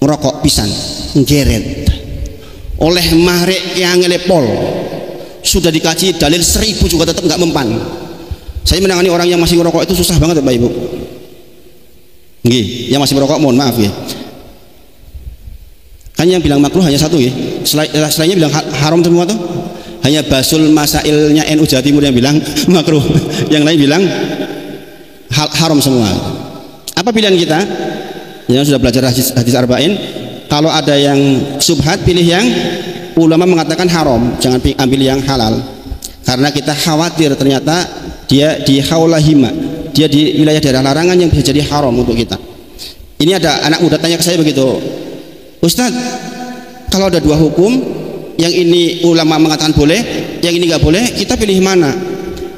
ngerokok pisan geret oleh marek yang ngelepol, sudah dikaji dalil 1000 juga tetap nggak mempan. Saya menangani orang yang masih merokok itu susah banget Bapak Ibu. Nggih, yang masih merokok mohon maaf ya. Kan yang bilang makruh hanya satu ya. Selainnya bilang haram semua tuh. Hanya Basul Masailnya NU Jawa Timur yang bilang makruh. Yang lain bilang haram semua. Apa pilihan kita? Yang sudah belajar hadis arba'in, kalau ada yang subhat pilih yang ulama mengatakan haram, jangan ambil yang halal. Karena kita khawatir ternyata dia di haulahima, dia di wilayah daerah larangan yang bisa jadi haram untuk kita. Ini ada anak muda tanya ke saya begitu, Ustadz, kalau ada 2 hukum, yang ini ulama mengatakan boleh, yang ini nggak boleh, kita pilih mana?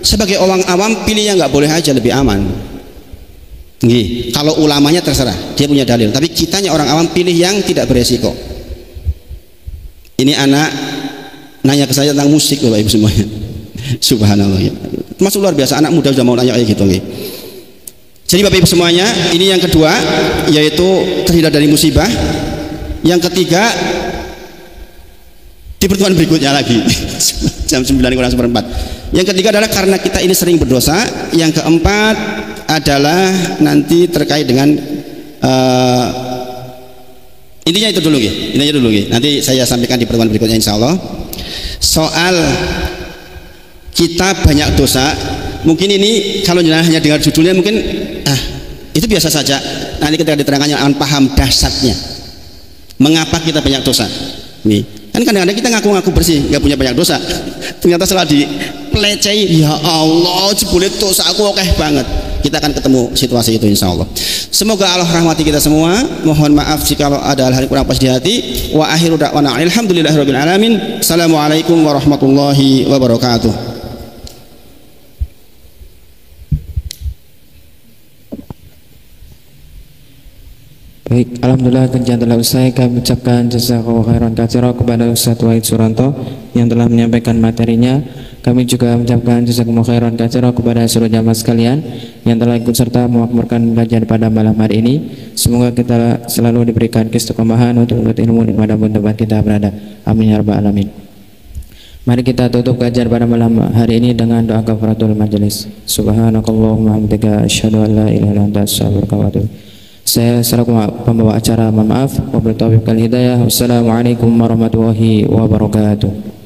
Sebagai orang awam pilih yang nggak boleh aja, lebih aman. Nggih, kalau ulamanya terserah, dia punya dalil. Tapi kitanya orang awam pilih yang tidak beresiko. Ini anak nanya ke saya tentang musik, Bapak Ibu semuanya. Subhanallah ya. Masuk luar biasa, anak muda sudah mau nanya kayak gitu. Nggih. Jadi Bapak Ibu semuanya, ini yang kedua, yaitu terhindar dari musibah. Yang ketiga, di pertemuan berikutnya lagi jam 9:04. Yang ketiga adalah karena kita ini sering berdosa. Yang keempat adalah nanti terkait dengan intinya itu dulu, intinya dulu. Nanti saya sampaikan di pertemuan berikutnya insya Allah. Soal kita banyak dosa, mungkin ini kalau hanya dengar judulnya mungkin itu biasa saja. Nanti ketika diterangkannya akan paham dasarnya. Mengapa kita banyak dosa? Nih, kan kadang-kadang kita ngaku-ngaku bersih, nggak punya banyak dosa. Ternyata setelah dipelecehi, ya Allah, jebule dosa aku oke banget. Kita akan ketemu situasi itu insya Allah. Semoga Allah rahmati kita semua. Mohon maaf jika ada hal-hal kurang pas di hati. Wa akhiru da'wana alhamdulillahirabbil alamin. Assalamualaikum warahmatullahi wabarakatuh. Baik, alhamdulillah kajian telah usai. Kami ucapkan jazakallahu khairan katsira kepada Ustaz Wahid Suranto yang telah menyampaikan materinya. Kami juga mengucapkan jazakumullahu khairan katsira kepada seluruh jamaah sekalian yang telah ikut serta memakmurkan belajar pada malam hari ini. Semoga kita selalu diberikan keistiqomahan untuk ilmu dimanapun tempat kita berada. Amin ya rabbal alamin. Mari kita tutup kajian pada malam hari ini dengan doa kafaratul majelis. Subhanakallahumma hamdika asyhadu an la ilaha illa anta astaghfiruka wa atubu ilaik. Saya selaku pembawa acara, mohon maaf. Wabillahi taufiq wal hidayah. Wassalamualaikum warahmatullahi wabarakatuh.